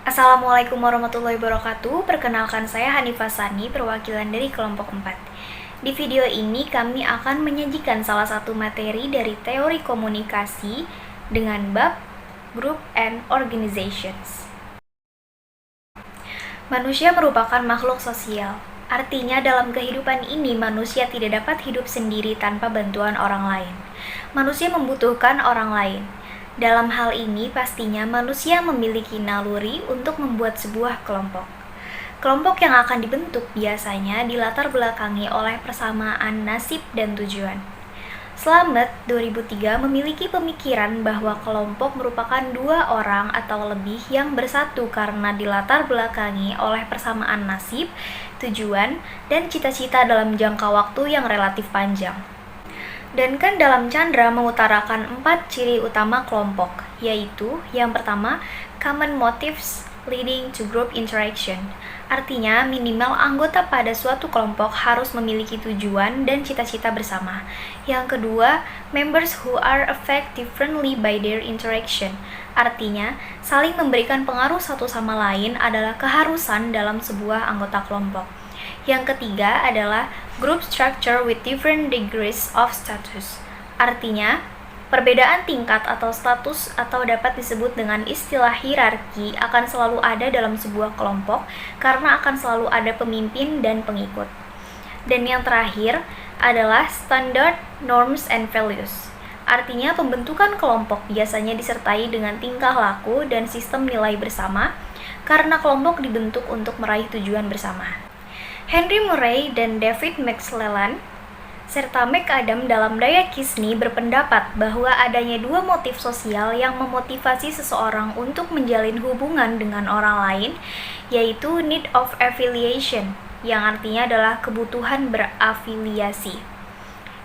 Assalamualaikum warahmatullahi wabarakatuh. Perkenalkan saya Hanifah Sani, perwakilan dari kelompok 4. Di video ini kami akan menyajikan salah satu materi dari teori komunikasi dengan bab Group and Organizations. Manusia merupakan makhluk sosial. Artinya dalam kehidupan ini manusia tidak dapat hidup sendiri tanpa bantuan orang lain. Manusia membutuhkan orang lain. Dalam hal ini pastinya manusia memiliki naluri untuk membuat sebuah kelompok. Kelompok yang akan dibentuk biasanya dilatar belakangi oleh persamaan nasib dan tujuan. Slamet 2003 memiliki pemikiran bahwa kelompok merupakan dua orang atau lebih yang bersatu karena dilatar belakangi oleh persamaan nasib, tujuan, dan cita-cita dalam jangka waktu yang relatif panjang. Dan kan dalam Chandra mengutarakan 4 ciri utama kelompok, yaitu yang pertama, common motives leading to group interaction. Artinya, minimal anggota pada suatu kelompok harus memiliki tujuan dan cita-cita bersama. Yang kedua, members who are affected differently by their interaction. Artinya, saling memberikan pengaruh satu sama lain adalah keharusan dalam sebuah anggota kelompok. Yang ketiga adalah group structure with different degrees of status. Artinya, perbedaan tingkat atau status atau dapat disebut dengan istilah hierarki akan selalu ada dalam sebuah kelompok karena akan selalu ada pemimpin dan pengikut. Dan yang terakhir adalah standard norms and values. Artinya, pembentukan kelompok biasanya disertai dengan tingkah laku dan sistem nilai bersama karena kelompok dibentuk untuk meraih tujuan bersama. Henry Murray dan David McClellan serta McAdam dalam Daya Kisney berpendapat bahwa adanya dua motif sosial yang memotivasi seseorang untuk menjalin hubungan dengan orang lain, yaitu need of affiliation, yang artinya adalah kebutuhan berafiliasi.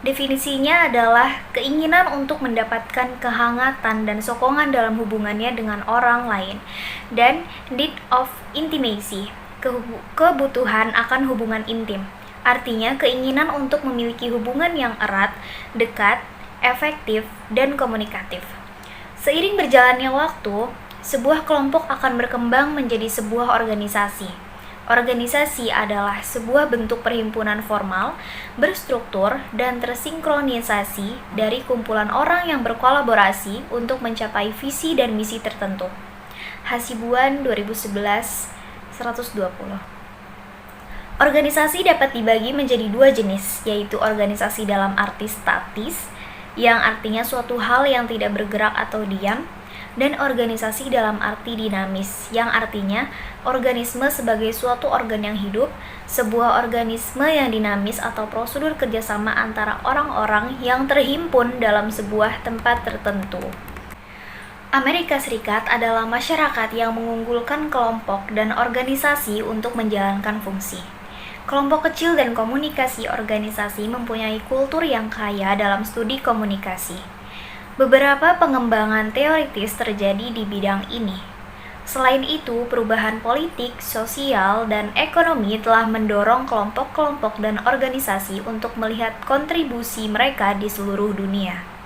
Definisinya adalah keinginan untuk mendapatkan kehangatan dan sokongan dalam hubungannya dengan orang lain, dan need of intimacy, kebutuhan akan hubungan intim. Artinya keinginan untuk memiliki hubungan yang erat, dekat, efektif, dan komunikatif. Seiring berjalannya waktu, sebuah kelompok akan berkembang menjadi sebuah organisasi. Organisasi adalah sebuah bentuk perhimpunan formal, berstruktur, dan tersinkronisasi dari kumpulan orang yang berkolaborasi untuk mencapai visi dan misi tertentu. Hasibuan 2011 120. Organisasi dapat dibagi menjadi dua jenis, yaitu organisasi dalam arti statis, yang artinya suatu hal yang tidak bergerak atau diam, dan organisasi dalam arti dinamis, yang artinya organisme sebagai suatu organ yang hidup, sebuah organisme yang dinamis atau prosedur kerjasama antara orang-orang yang terhimpun dalam sebuah tempat tertentu. Amerika Serikat adalah masyarakat yang mengunggulkan kelompok dan organisasi untuk menjalankan fungsi. Kelompok kecil dan komunikasi organisasi mempunyai kultur yang kaya dalam studi komunikasi. Beberapa pengembangan teoritis terjadi di bidang ini. Selain itu, perubahan politik, sosial, dan ekonomi telah mendorong kelompok-kelompok dan organisasi untuk melihat kontribusi mereka di seluruh dunia.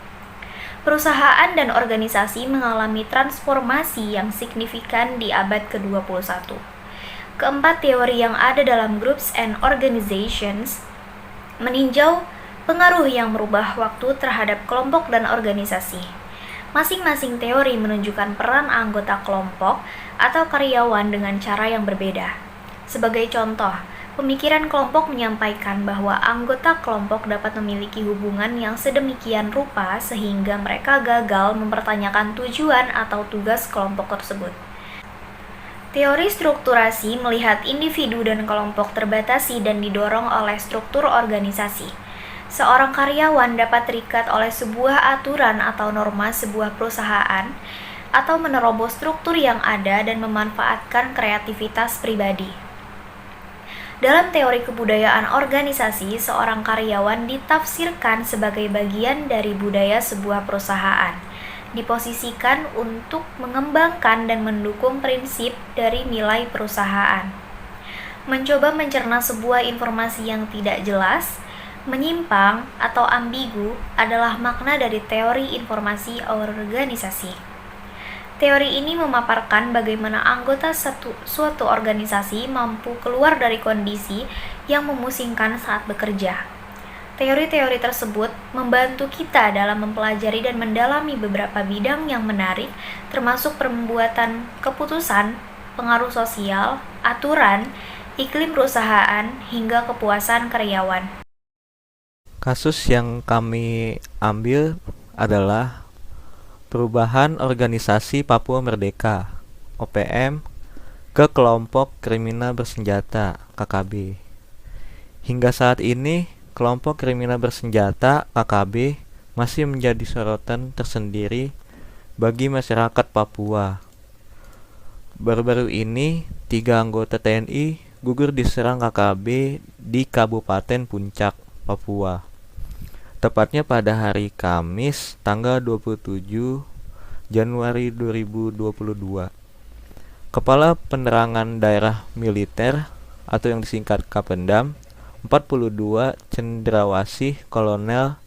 Perusahaan dan organisasi mengalami transformasi yang signifikan di abad ke-21. Keempat teori yang ada dalam Groups and Organizations meninjau pengaruh yang merubah waktu terhadap kelompok dan organisasi. Masing-masing teori menunjukkan peran anggota kelompok atau karyawan dengan cara yang berbeda. Sebagai contoh, pemikiran kelompok menyampaikan bahwa anggota kelompok dapat memiliki hubungan yang sedemikian rupa sehingga mereka gagal mempertanyakan tujuan atau tugas kelompok tersebut. Teori strukturasi melihat individu dan kelompok terbatasi dan didorong oleh struktur organisasi. Seorang karyawan dapat terikat oleh sebuah aturan atau norma sebuah perusahaan atau menerobos struktur yang ada dan memanfaatkan kreativitas pribadi. Dalam teori kebudayaan organisasi, seorang karyawan ditafsirkan sebagai bagian dari budaya sebuah perusahaan, diposisikan untuk mengembangkan dan mendukung prinsip dari nilai perusahaan. Mencoba mencerna sebuah informasi yang tidak jelas, menyimpang, atau ambigu adalah makna dari teori informasi organisasi. Teori ini memaparkan bagaimana anggota suatu organisasi mampu keluar dari kondisi yang memusingkan saat bekerja. Teori-teori tersebut membantu kita dalam mempelajari dan mendalami beberapa bidang yang menarik, termasuk pembuatan keputusan, pengaruh sosial, aturan, iklim perusahaan, hingga kepuasan karyawan. Kasus yang kami ambil adalah perubahan organisasi Papua Merdeka (OPM) ke kelompok kriminal bersenjata (KKB). Hingga saat ini, kelompok kriminal bersenjata (KKB) masih menjadi sorotan tersendiri bagi masyarakat Papua. Baru-baru ini, 3 anggota TNI gugur diserang KKB di Kabupaten Puncak, Papua. Tepatnya pada hari Kamis, tanggal 27 Januari 2022. Kepala Penerangan Daerah Militer atau yang disingkat Kapendam 42 Cendrawasih Kolonel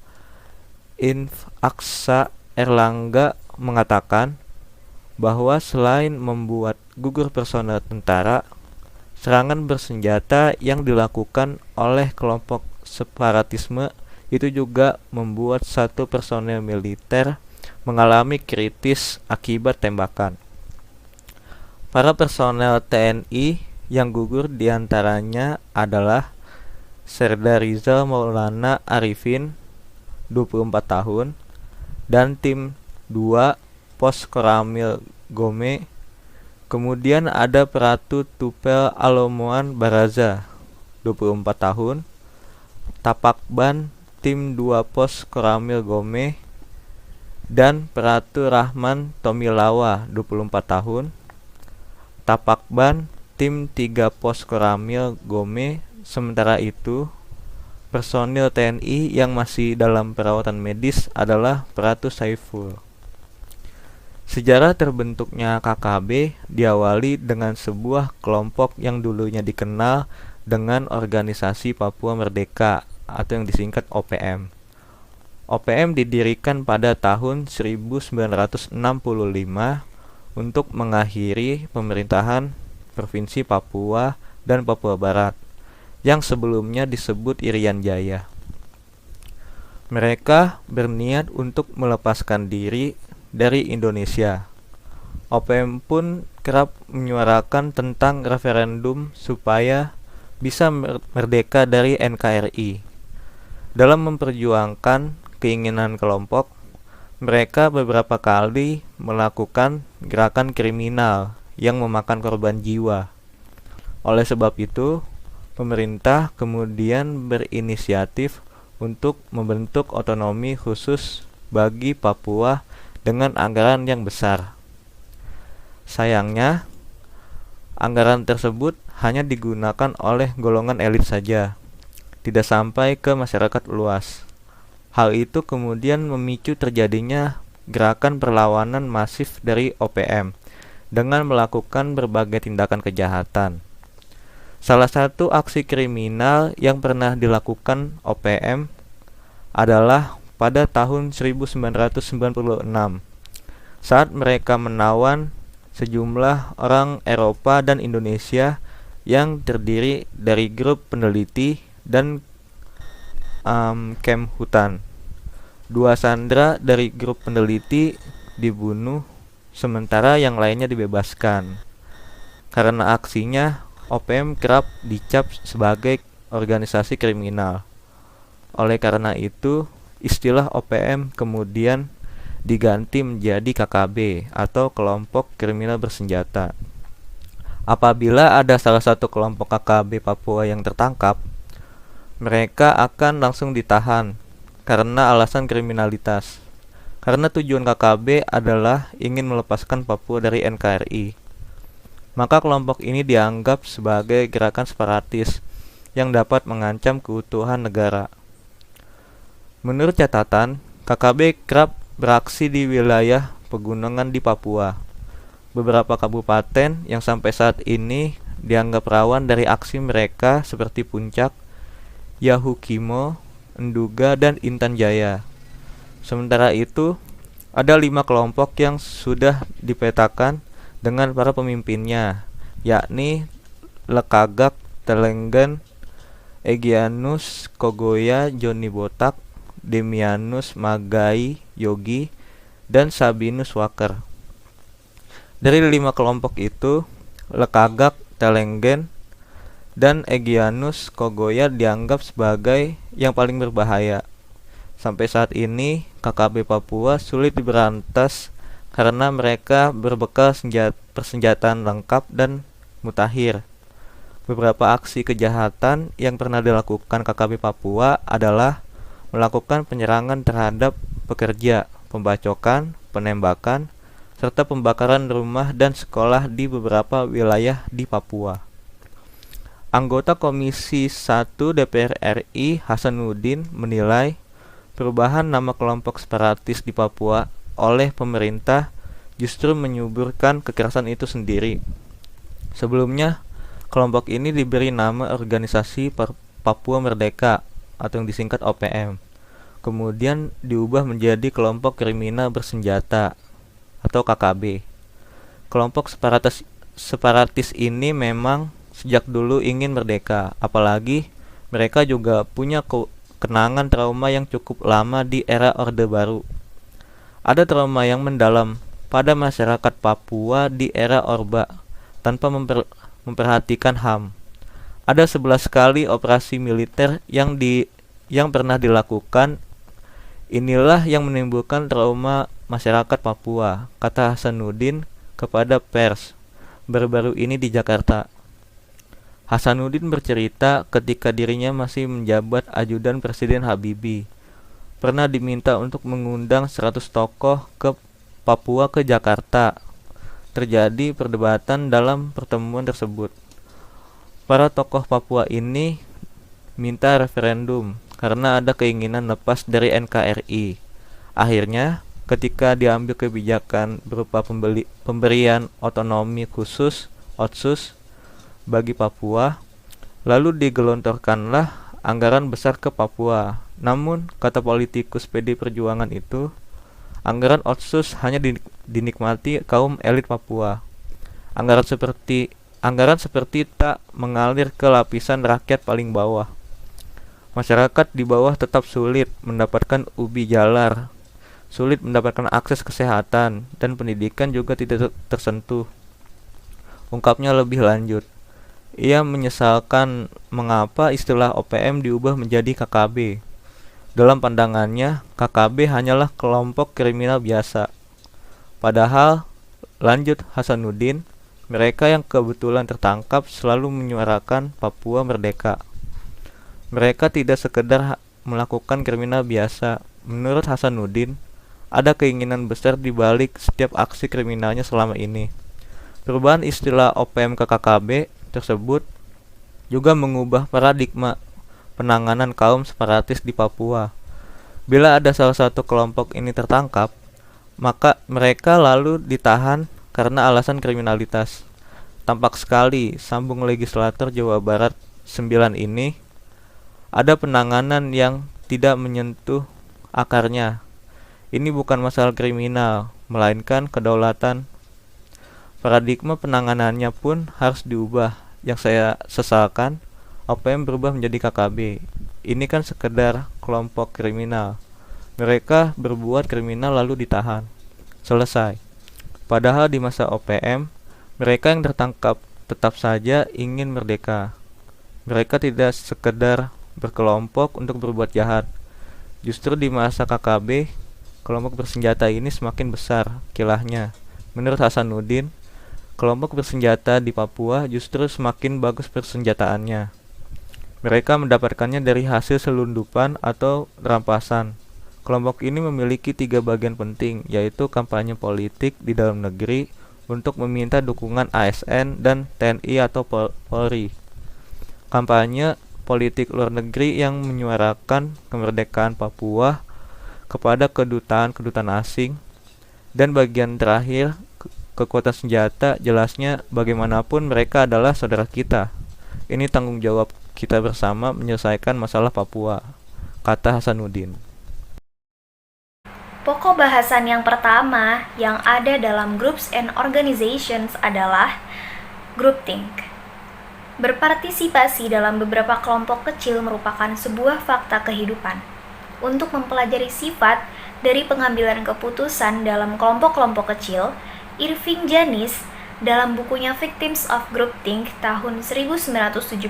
Inf Aksa Erlangga mengatakan bahwa selain membuat gugur personel tentara, serangan bersenjata yang dilakukan oleh kelompok separatisme itu juga membuat 1 personel militer mengalami kritis akibat tembakan. Para personel TNI yang gugur diantaranya adalah Serda Rizal Maulana Arifin, 24 tahun, dan tim 2 Pos Koramil Gome. Kemudian ada Pratu Tupel Alomoan Baraza, 24 tahun, Tapakban tim 2 Pos Koramil Gome, dan Pratu Rahman Tomilawa, 24 tahun, Tapakban tim 3 Pos Koramil Gome. Sementara itu, personil TNI yang masih dalam perawatan medis adalah Pratu Saiful. Sejarah terbentuknya KKB diawali dengan sebuah kelompok yang dulunya dikenal dengan Organisasi Papua Merdeka atau yang disingkat OPM. OPM didirikan pada tahun 1965 untuk mengakhiri pemerintahan Provinsi Papua dan Papua Barat yang sebelumnya disebut Irian Jaya. Mereka berniat untuk melepaskan diri dari Indonesia. OPM pun kerap menyuarakan tentang referendum supaya bisa merdeka dari NKRI. Dalam memperjuangkan keinginan kelompok, mereka beberapa kali melakukan gerakan kriminal yang memakan korban jiwa. Oleh sebab itu, pemerintah kemudian berinisiatif untuk membentuk otonomi khusus bagi Papua dengan anggaran yang besar. Sayangnya, anggaran tersebut hanya digunakan oleh golongan elit saja, tidak sampai ke masyarakat luas. Hal itu kemudian memicu terjadinya gerakan perlawanan masif dari OPM dengan melakukan berbagai tindakan kejahatan. Salah satu aksi kriminal yang pernah dilakukan OPM adalah pada tahun 1996 saat mereka menawan sejumlah orang Eropa dan Indonesia yang terdiri dari grup peneliti dan kamp hutan. 2 sandera dari grup peneliti dibunuh, sementara yang lainnya dibebaskan. Karena aksinya, OPM kerap dicap sebagai organisasi kriminal. Oleh karena itu, istilah OPM kemudian diganti menjadi KKB atau kelompok kriminal bersenjata. Apabila ada salah satu kelompok KKB Papua yang tertangkap, mereka akan langsung ditahan karena alasan kriminalitas. Karena tujuan KKB adalah ingin melepaskan Papua dari NKRI. Maka kelompok ini dianggap sebagai gerakan separatis yang dapat mengancam keutuhan negara. Menurut catatan, KKB kerap beraksi di wilayah pegunungan di Papua. Beberapa kabupaten yang sampai saat ini dianggap rawan dari aksi mereka seperti Puncak, Yahukimo, Nduga, dan Intan Jaya. Sementara itu, Ada 5 kelompok yang sudah dipetakan dengan para pemimpinnya, yakni Lekagak, Telenggen, Egyanus Kogoya, Joni Botak, Demianus Magai Yogi, dan Sabinus Waker. Dari 5 kelompok itu, Lekagak, Telenggen, dan Egyanus Kogoya dianggap sebagai yang paling berbahaya. Sampai saat ini, KKB Papua sulit diberantas karena mereka berbekal persenjataan lengkap dan mutakhir. Beberapa aksi kejahatan yang pernah dilakukan KKB Papua adalah melakukan penyerangan terhadap pekerja, pembacokan, penembakan, serta pembakaran rumah dan sekolah di beberapa wilayah di Papua. Anggota Komisi 1 DPR RI Hasanuddin menilai perubahan nama kelompok separatis di Papua oleh pemerintah justru menyuburkan kekerasan itu sendiri. Sebelumnya, kelompok ini diberi nama Organisasi Papua Merdeka atau yang disingkat OPM. Kemudian diubah menjadi kelompok kriminal bersenjata atau KKB. Kelompok separatis ini memang sejak dulu ingin merdeka, apalagi mereka juga punya kenangan trauma yang cukup lama di era Orde Baru. Ada trauma yang mendalam pada masyarakat Papua di era Orba tanpa memperhatikan HAM. Ada 11 kali operasi militer yang pernah dilakukan. Inilah yang menimbulkan trauma masyarakat Papua, kata Hasanuddin kepada pers baru-baru ini di Jakarta. Hasanuddin bercerita ketika dirinya masih menjabat ajudan Presiden Habibie, pernah diminta untuk mengundang 100 tokoh ke Papua ke Jakarta. Terjadi perdebatan dalam pertemuan tersebut. Para tokoh Papua ini minta referendum karena ada keinginan lepas dari NKRI. Akhirnya, ketika diambil kebijakan berupa pemberian otonomi khusus (OTSUS) bagi Papua, lalu digelontorkanlah anggaran besar ke Papua. Namun, kata politikus PD Perjuangan itu, anggaran OTSUS hanya dinikmati kaum elit Papua. Anggaran seperti tak mengalir ke lapisan rakyat paling bawah. Masyarakat di bawah tetap sulit mendapatkan ubi jalar, sulit mendapatkan akses kesehatan, dan pendidikan juga tidak tersentuh. Ungkapnya lebih lanjut. Ia menyesalkan mengapa istilah OPM diubah menjadi KKB. Dalam pandangannya, KKB hanyalah kelompok kriminal biasa. Padahal, lanjut Hasanuddin, mereka yang kebetulan tertangkap selalu menyuarakan Papua merdeka. Mereka tidak sekedar melakukan kriminal biasa. Menurut Hasanuddin, ada keinginan besar di balik setiap aksi kriminalnya selama ini. Perubahan istilah OPM ke KKB tersebut juga mengubah paradigma penanganan kaum separatis di Papua. Bila ada salah satu kelompok ini tertangkap, maka mereka lalu ditahan karena alasan kriminalitas. Tampak sekali, sambung legislator Jawa Barat 9 ini, ada penanganan yang tidak menyentuh akarnya. Ini bukan masalah kriminal, melainkan kedaulatan. Paradigma penanganannya pun harus diubah. Yang saya sesalkan, OPM berubah menjadi KKB. Ini kan sekedar kelompok kriminal. Mereka berbuat kriminal lalu ditahan. Selesai. Padahal di masa OPM, mereka yang tertangkap tetap saja ingin merdeka. Mereka tidak sekedar berkelompok untuk berbuat jahat. Justru di masa KKB, kelompok bersenjata ini semakin besar kilahnya. Menurut Hasanuddin, kelompok bersenjata di Papua justru semakin bagus persenjataannya. Mereka mendapatkannya dari hasil selundupan atau rampasan. Kelompok ini memiliki 3 bagian penting, yaitu kampanye politik di dalam negeri untuk meminta dukungan ASN dan TNI atau Polri. Kampanye politik luar negeri yang menyuarakan kemerdekaan Papua kepada kedutaan-kedutaan asing. Dan bagian terakhir, kekuatan senjata, jelasnya bagaimanapun mereka adalah saudara kita. Ini tanggung jawab kita bersama menyelesaikan masalah Papua, kata Hasanuddin. Pokok bahasan yang pertama yang ada dalam Groups and Organizations adalah groupthink. Berpartisipasi dalam beberapa kelompok kecil merupakan sebuah fakta kehidupan. Untuk mempelajari sifat dari pengambilan keputusan dalam kelompok-kelompok kecil, Irving Janis dalam bukunya Victims of Groupthink tahun 1972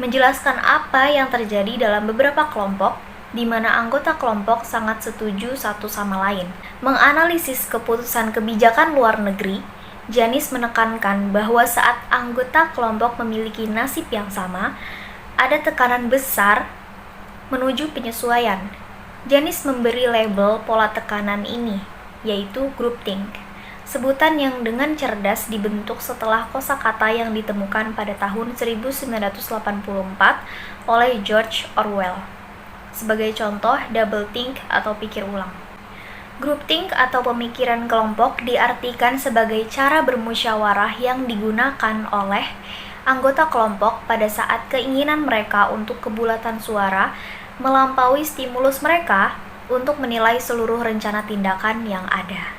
menjelaskan apa yang terjadi dalam beberapa kelompok di mana anggota kelompok sangat setuju satu sama lain. Menganalisis keputusan kebijakan luar negeri, Janis menekankan bahwa saat anggota kelompok memiliki nasib yang sama, ada tekanan besar menuju penyesuaian. Janis memberi label pola tekanan ini, yaitu groupthink, sebutan yang dengan cerdas dibentuk setelah kosakata yang ditemukan pada tahun 1984 oleh George Orwell. Sebagai contoh, doublethink atau pikir ulang. Groupthink atau pemikiran kelompok diartikan sebagai cara bermusyawarah yang digunakan oleh anggota kelompok pada saat keinginan mereka untuk kebulatan suara melampaui stimulus mereka untuk menilai seluruh rencana tindakan yang ada.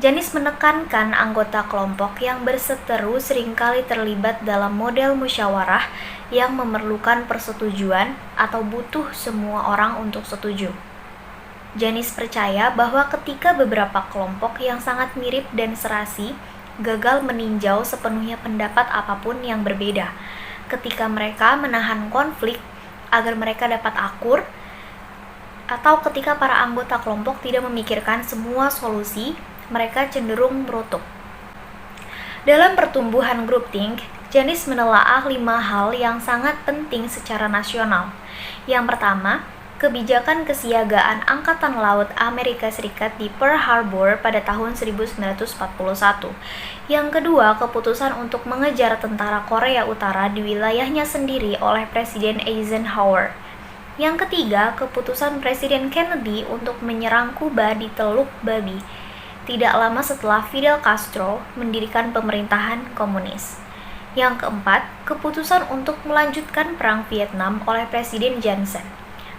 Janis menekankan anggota kelompok yang berseteru seringkali terlibat dalam model musyawarah yang memerlukan persetujuan atau butuh semua orang untuk setuju. Janis percaya bahwa ketika beberapa kelompok yang sangat mirip dan serasi gagal meninjau sepenuhnya pendapat apapun yang berbeda, ketika mereka menahan konflik agar mereka dapat akur, atau ketika para anggota kelompok tidak memikirkan semua solusi, mereka cenderung merutuk. Dalam pertumbuhan groupthink, Janis menelaah 5 hal yang sangat penting secara nasional. Yang pertama, kebijakan kesiagaan Angkatan Laut Amerika Serikat di Pearl Harbor pada tahun 1941. Yang kedua, keputusan untuk mengejar tentara Korea Utara di wilayahnya sendiri oleh Presiden Eisenhower. Yang ketiga, keputusan Presiden Kennedy untuk menyerang Kuba di Teluk Babi, tidak lama setelah Fidel Castro mendirikan pemerintahan komunis. Yang keempat, keputusan untuk melanjutkan Perang Vietnam oleh Presiden Johnson.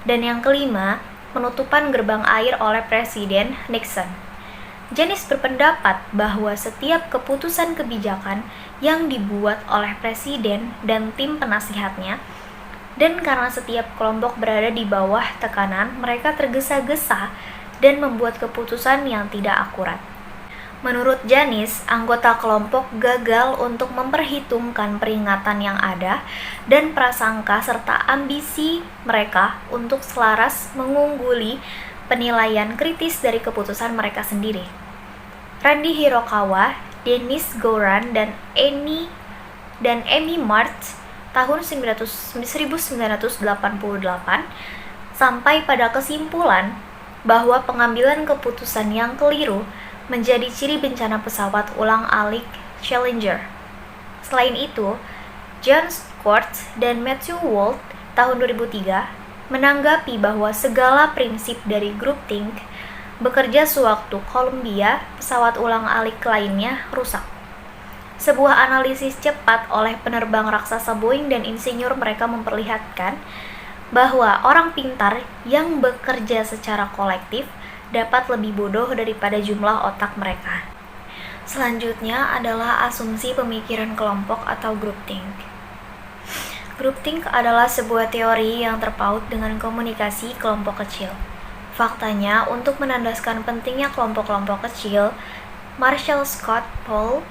Dan yang kelima, penutupan gerbang air oleh Presiden Nixon. Janis berpendapat bahwa setiap keputusan kebijakan yang dibuat oleh presiden dan tim penasihatnya, dan karena setiap kelompok berada di bawah tekanan, mereka tergesa-gesa dan membuat keputusan yang tidak akurat. Menurut Janis, anggota kelompok gagal untuk memperhitungkan peringatan yang ada dan prasangka serta ambisi mereka untuk selaras mengungguli penilaian kritis dari keputusan mereka sendiri. Randy Hirokawa, Dennis Goran, dan Amy March tahun 1988 sampai pada kesimpulan bahwa pengambilan keputusan yang keliru menjadi ciri bencana pesawat ulang-alik Challenger. Selain itu, John Schwartz dan Matthew Walt tahun 2003 menanggapi bahwa segala prinsip dari groupthink bekerja sewaktu Columbia, pesawat ulang-alik lainnya, rusak. Sebuah analisis cepat oleh penerbang raksasa Boeing dan insinyur mereka memperlihatkan bahwa orang pintar yang bekerja secara kolektif dapat lebih bodoh daripada jumlah otak mereka. Selanjutnya adalah asumsi pemikiran kelompok atau groupthink. Groupthink adalah sebuah teori yang terpaut dengan komunikasi kelompok kecil. Faktanya, untuk menandaskan pentingnya kelompok-kelompok kecil, Marshall Scott Paul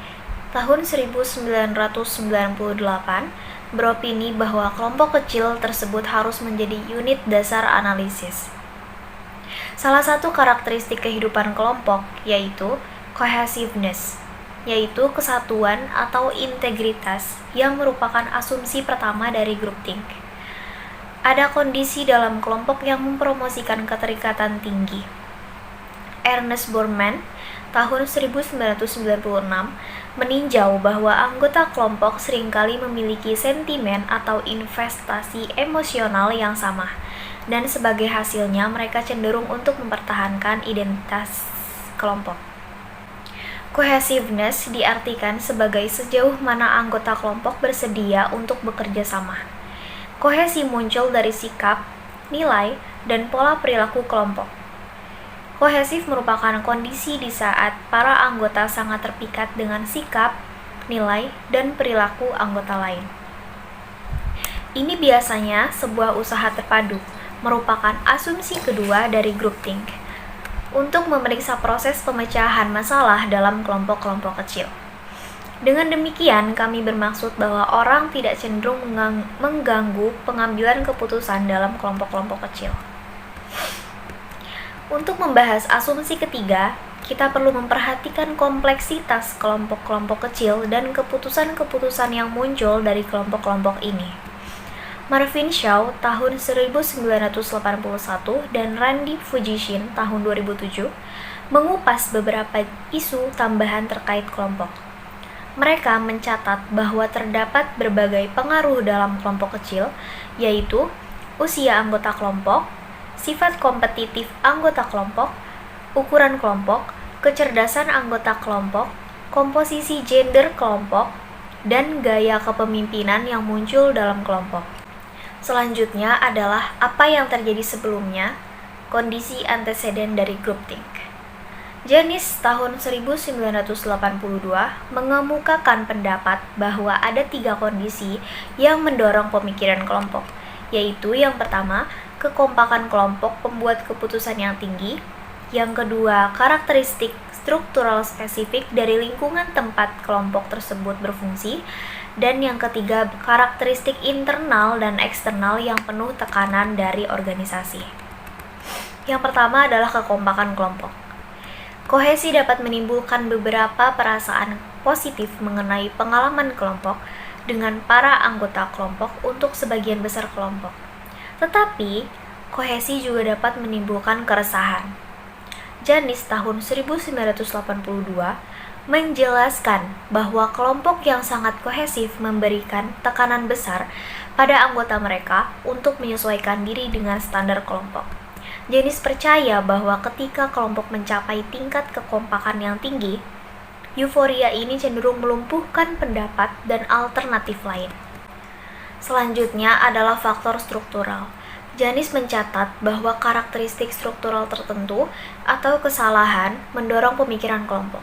tahun 1998 beropini bahwa kelompok kecil tersebut harus menjadi unit dasar analisis. Salah satu karakteristik kehidupan kelompok yaitu cohesiveness, yaitu kesatuan atau integritas yang merupakan asumsi pertama dari groupthink. Ada kondisi dalam kelompok yang mempromosikan keterikatan tinggi. Ernest Borman tahun 1996 meninjau bahwa anggota kelompok seringkali memiliki sentimen atau investasi emosional yang sama, dan sebagai hasilnya mereka cenderung untuk mempertahankan identitas kelompok. Cohesiveness diartikan sebagai sejauh mana anggota kelompok bersedia untuk bekerja sama. Kohesi muncul dari sikap, nilai, dan pola perilaku kelompok. Kohesif merupakan kondisi di saat para anggota sangat terpikat dengan sikap, nilai, dan perilaku anggota lain. Ini biasanya sebuah usaha terpadu, merupakan asumsi kedua dari groupthink, untuk memeriksa proses pemecahan masalah dalam kelompok-kelompok kecil. Dengan demikian, kami bermaksud bahwa orang tidak cenderung mengganggu pengambilan keputusan dalam kelompok-kelompok kecil. Untuk membahas asumsi ketiga, kita perlu memperhatikan kompleksitas kelompok-kelompok kecil dan keputusan-keputusan yang muncul dari kelompok-kelompok ini. Marvin Shaw tahun 1981 dan Randy Fujishin tahun 2007 mengupas beberapa isu tambahan terkait kelompok. Mereka mencatat bahwa terdapat berbagai pengaruh dalam kelompok kecil, yaitu usia anggota kelompok, sifat kompetitif anggota kelompok, ukuran kelompok, kecerdasan anggota kelompok, komposisi gender kelompok, dan gaya kepemimpinan yang muncul dalam kelompok. Selanjutnya adalah apa yang terjadi sebelumnya, kondisi anteseden dari groupthink. Janis tahun 1982 mengemukakan pendapat bahwa ada 3 kondisi yang mendorong pemikiran kelompok, yaitu yang pertama, kekompakan kelompok pembuat keputusan yang tinggi, yang kedua, karakteristik struktural spesifik dari lingkungan tempat kelompok tersebut berfungsi, dan yang ketiga, karakteristik internal dan eksternal yang penuh tekanan dari organisasi. Yang pertama adalah kekompakan kelompok. Kohesi dapat menimbulkan beberapa perasaan positif mengenai pengalaman kelompok dengan para anggota kelompok untuk sebagian besar kelompok. Tetapi, kohesi juga dapat menimbulkan keresahan. Janis tahun 1982 menjelaskan bahwa kelompok yang sangat kohesif memberikan tekanan besar pada anggota mereka untuk menyesuaikan diri dengan standar kelompok. Janis percaya bahwa ketika kelompok mencapai tingkat kekompakan yang tinggi, euforia ini cenderung melumpuhkan pendapat dan alternatif lain. Selanjutnya adalah faktor struktural. Janis mencatat bahwa karakteristik struktural tertentu atau kesalahan mendorong pemikiran kelompok.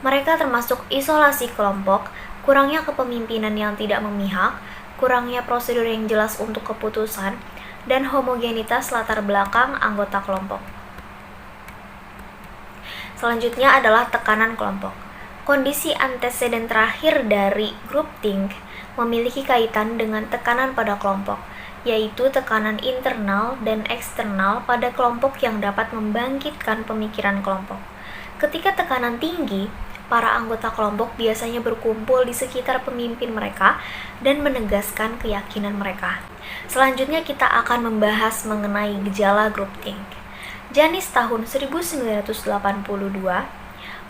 Mereka termasuk isolasi kelompok, kurangnya kepemimpinan yang tidak memihak, kurangnya prosedur yang jelas untuk keputusan, dan homogenitas latar belakang anggota kelompok. Selanjutnya adalah tekanan kelompok. Kondisi anteseden terakhir dari groupthink memiliki kaitan dengan tekanan pada kelompok, yaitu tekanan internal dan eksternal pada kelompok yang dapat membangkitkan pemikiran kelompok. Ketika tekanan tinggi, para anggota kelompok biasanya berkumpul di sekitar pemimpin mereka dan menegaskan keyakinan mereka. Selanjutnya kita akan membahas mengenai gejala groupthink. Janis tahun 1982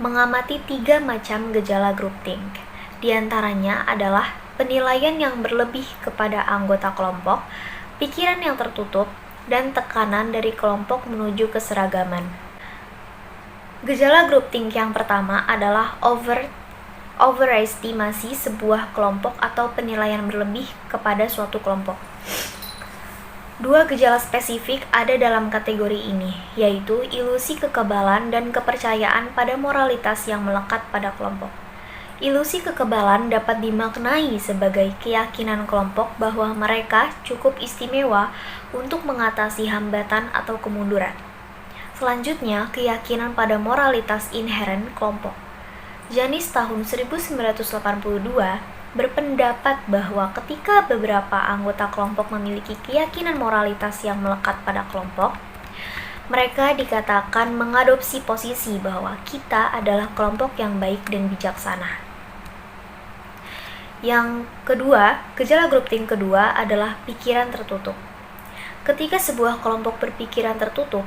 mengamati 3 macam gejala groupthink. Di antaranya adalah penilaian yang berlebih kepada anggota kelompok, pikiran yang tertutup, dan tekanan dari kelompok menuju keseragaman. Gejala groupthink yang pertama adalah overestimasi sebuah kelompok atau penilaian berlebih kepada suatu kelompok. 2 gejala spesifik ada dalam kategori ini, yaitu ilusi kekebalan dan kepercayaan pada moralitas yang melekat pada kelompok. Ilusi kekebalan dapat dimaknai sebagai keyakinan kelompok bahwa mereka cukup istimewa untuk mengatasi hambatan atau kemunduran. Selanjutnya, keyakinan pada moralitas inheren kelompok. Janis tahun 1982 berpendapat bahwa ketika beberapa anggota kelompok memiliki keyakinan moralitas yang melekat pada kelompok, mereka dikatakan mengadopsi posisi bahwa kita adalah kelompok yang baik dan bijaksana. Yang kedua, gejala groupthink kedua adalah pikiran tertutup. Ketika sebuah kelompok berpikiran tertutup,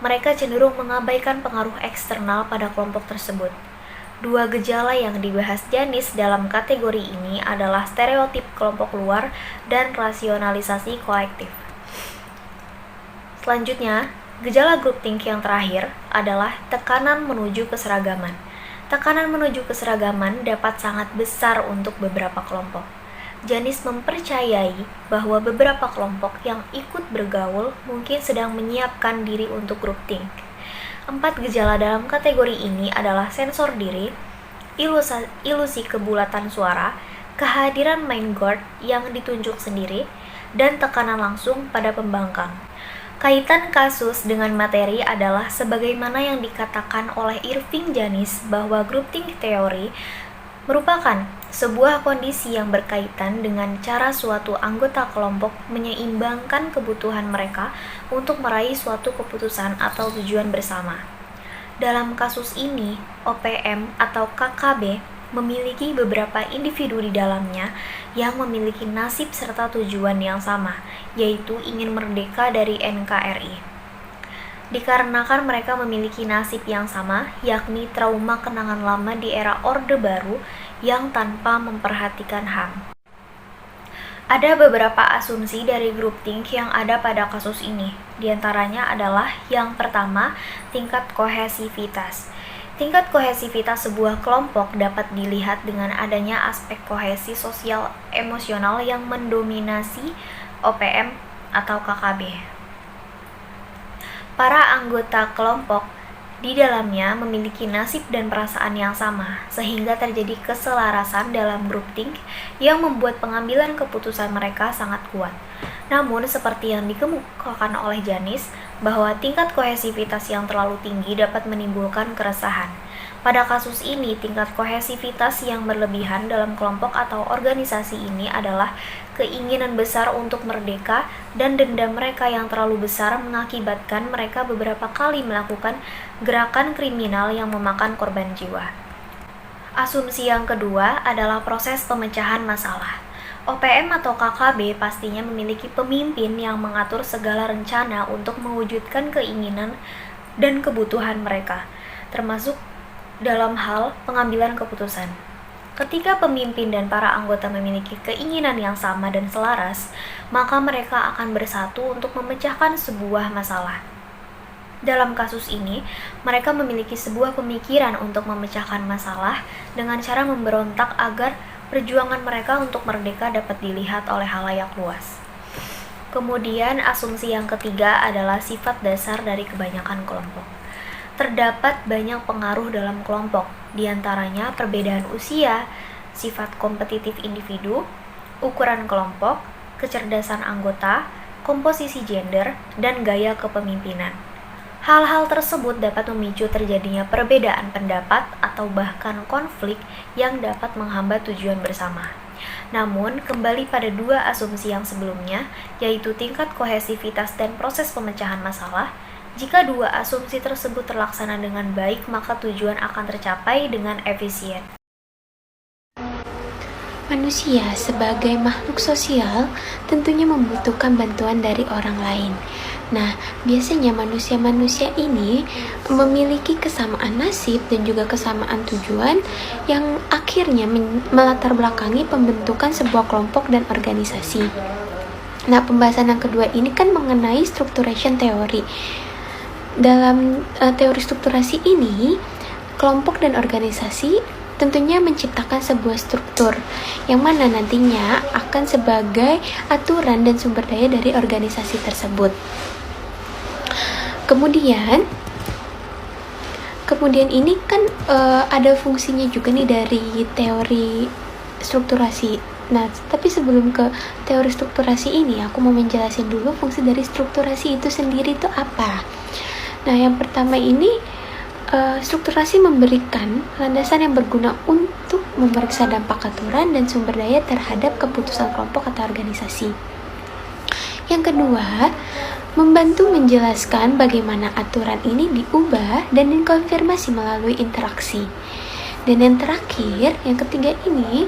mereka cenderung mengabaikan pengaruh eksternal pada kelompok tersebut. 2 gejala yang dibahas Janis dalam kategori ini adalah stereotip kelompok luar dan rasionalisasi kolektif. Selanjutnya, gejala groupthink yang terakhir adalah tekanan menuju keseragaman. Tekanan menuju keseragaman dapat sangat besar untuk beberapa kelompok. Janis mempercayai bahwa beberapa kelompok yang ikut bergaul mungkin sedang menyiapkan diri untuk groupthink. 4 gejala dalam kategori ini adalah sensor diri, ilusi kebulatan suara, kehadiran main guard yang ditunjuk sendiri, dan tekanan langsung pada pembangkang. Kaitan kasus dengan materi adalah sebagaimana yang dikatakan oleh Irving Janis bahwa group think theory merupakan sebuah kondisi yang berkaitan dengan cara suatu anggota kelompok menyeimbangkan kebutuhan mereka untuk meraih suatu keputusan atau tujuan bersama. Dalam kasus ini, OPM atau KKB memiliki beberapa individu di dalamnya yang memiliki nasib serta tujuan yang sama, yaitu ingin merdeka dari NKRI. Dikarenakan mereka memiliki nasib yang sama, yakni trauma kenangan lama di era Orde Baru yang tanpa memperhatikan HAM. Ada beberapa asumsi dari group think yang ada pada kasus ini. Di antaranya adalah yang pertama, tingkat kohesivitas. Tingkat kohesivitas sebuah kelompok dapat dilihat dengan adanya aspek kohesi sosial emosional yang mendominasi OPM atau KKB. Para anggota kelompok di dalamnya memiliki nasib dan perasaan yang sama, sehingga terjadi keselarasan dalam group think yang membuat pengambilan keputusan mereka sangat kuat. Namun, seperti yang dikemukakan oleh Janis, bahwa tingkat kohesivitas yang terlalu tinggi dapat menimbulkan keresahan. Pada kasus ini, tingkat kohesivitas yang berlebihan dalam kelompok atau organisasi ini adalah keinginan besar untuk merdeka, dan dendam mereka yang terlalu besar mengakibatkan mereka beberapa kali melakukan gerakan kriminal yang memakan korban jiwa. Asumsi yang kedua adalah proses pemecahan masalah. OPM atau KKB pastinya memiliki pemimpin yang mengatur segala rencana untuk mewujudkan keinginan dan kebutuhan mereka, termasuk dalam hal pengambilan keputusan. Ketika pemimpin dan para anggota memiliki keinginan yang sama dan selaras, maka mereka akan bersatu untuk memecahkan sebuah masalah. Dalam kasus ini, mereka memiliki sebuah pemikiran untuk memecahkan masalah dengan cara memberontak agar perjuangan mereka untuk merdeka dapat dilihat oleh halayak luas. Kemudian, asumsi yang ketiga adalah sifat dasar dari kebanyakan kelompok. Terdapat banyak pengaruh dalam kelompok, di antaranya perbedaan usia, sifat kompetitif individu, ukuran kelompok, kecerdasan anggota, komposisi gender, dan gaya kepemimpinan. Hal-hal tersebut dapat memicu terjadinya perbedaan pendapat atau bahkan konflik yang dapat menghambat tujuan bersama. Namun, kembali pada dua asumsi yang sebelumnya, yaitu tingkat kohesivitas dan proses pemecahan masalah. Jika dua asumsi tersebut terlaksana dengan baik, maka tujuan akan tercapai dengan efisien. Manusia sebagai makhluk sosial tentunya membutuhkan bantuan dari orang lain. Nah, biasanya manusia-manusia ini memiliki kesamaan nasib dan juga kesamaan tujuan yang akhirnya melatar belakangi pembentukan sebuah kelompok dan organisasi. Nah, pembahasan yang kedua ini kan mengenai structuration theory. Dalam teori strukturasi ini, kelompok dan organisasi tentunya menciptakan sebuah struktur yang mana nantinya akan sebagai aturan dan sumber daya dari organisasi tersebut. Kemudian ini kan ada fungsinya juga nih dari teori strukturasi. Nah, tapi sebelum ke teori strukturasi ini, aku mau menjelasin dulu fungsi dari strukturasi itu sendiri itu apa. Nah, yang pertama ini, strukturasi memberikan landasan yang berguna untuk memeriksa dampak aturan dan sumber daya terhadap keputusan kelompok atau organisasi. Yang kedua, membantu menjelaskan bagaimana aturan ini diubah dan dikonfirmasi melalui interaksi. Dan yang terakhir, yang ketiga ini,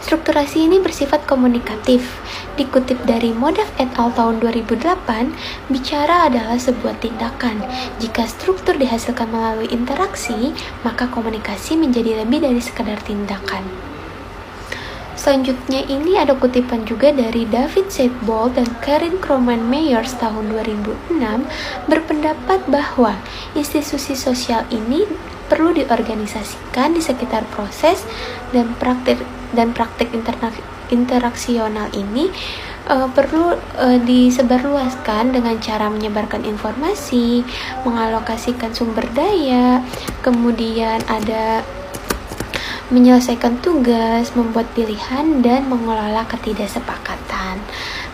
strukturasi ini bersifat komunikatif. Dikutip dari Modav et al. Tahun 2008, bicara adalah sebuah tindakan. Jika struktur dihasilkan melalui interaksi, maka komunikasi menjadi lebih dari sekadar tindakan. Selanjutnya ini ada kutipan juga dari David Seibold dan Karin Kroman Meyers tahun 2006 berpendapat bahwa institusi sosial ini perlu diorganisasikan di sekitar proses dan praktik interaksional ini perlu disebarluaskan dengan cara menyebarkan informasi, mengalokasikan sumber daya, kemudian ada menyelesaikan tugas, membuat pilihan, dan mengelola ketidaksepakatan.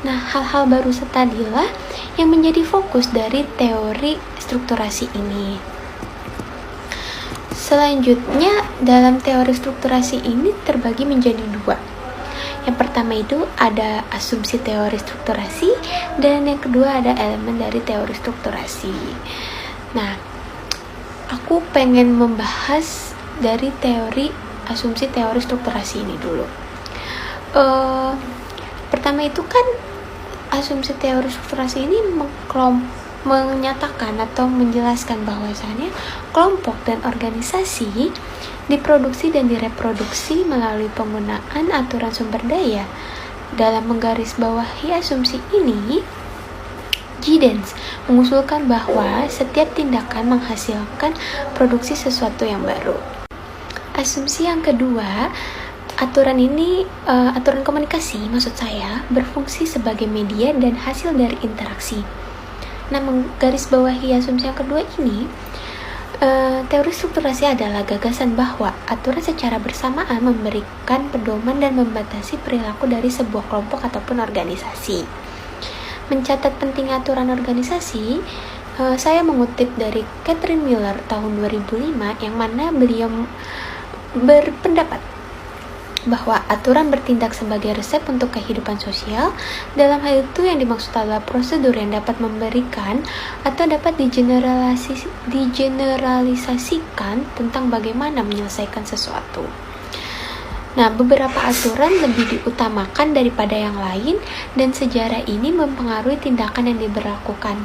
Nah, hal-hal baru tadilah yang menjadi fokus dari teori strukturasi ini. Selanjutnya, dalam teori strukturasi ini terbagi menjadi dua. Yang pertama itu ada asumsi teori strukturasi, dan yang kedua ada elemen dari teori strukturasi. Nah, aku pengen membahas dari asumsi teori strukturasi ini dulu. Pertama itu kan asumsi teori strukturasi ini menyatakan atau menjelaskan bahwasannya kelompok dan organisasi diproduksi dan direproduksi melalui penggunaan aturan sumber daya. Dalam menggarisbawahi asumsi ini, Giddens mengusulkan bahwa setiap tindakan menghasilkan produksi sesuatu yang baru. Asumsi yang kedua, aturan komunikasi maksud saya berfungsi sebagai media dan hasil dari interaksi. Nah, menggarisbawahi asumsi yang kedua ini, teori strukturasi adalah gagasan bahwa aturan secara bersamaan memberikan pedoman dan membatasi perilaku dari sebuah kelompok ataupun organisasi. Mencatat pentingnya aturan organisasi, saya mengutip dari Catherine Miller tahun 2005, yang mana beliau berpendapat bahwa aturan bertindak sebagai resep untuk kehidupan sosial. Dalam hal itu yang dimaksud adalah prosedur yang dapat memberikan atau dapat digeneralisasikan tentang bagaimana menyelesaikan sesuatu. Nah, beberapa aturan lebih diutamakan daripada yang lain, dan sejarah ini mempengaruhi tindakan yang diberlakukan.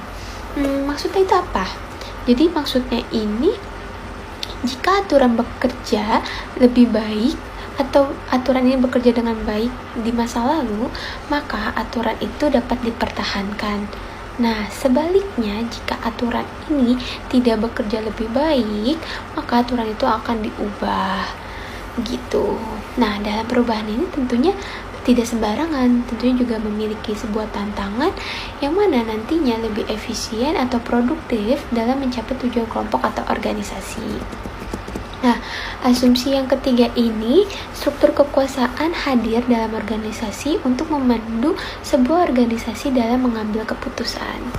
Maksudnya itu apa? Jadi maksudnya ini, jika aturan bekerja lebih baik atau aturan ini bekerja dengan baik di masa lalu, maka aturan itu dapat dipertahankan. Nah, sebaliknya, jika aturan ini tidak bekerja lebih baik, maka aturan itu akan diubah. Gitu. Nah, dalam perubahan ini tentunya tidak sembarangan, tentunya juga memiliki sebuah tantangan yang mana nantinya lebih efisien atau produktif dalam mencapai tujuan kelompok atau organisasi. Nah, asumsi yang ketiga ini, struktur kekuasaan hadir dalam organisasi untuk memandu sebuah organisasi dalam mengambil keputusan.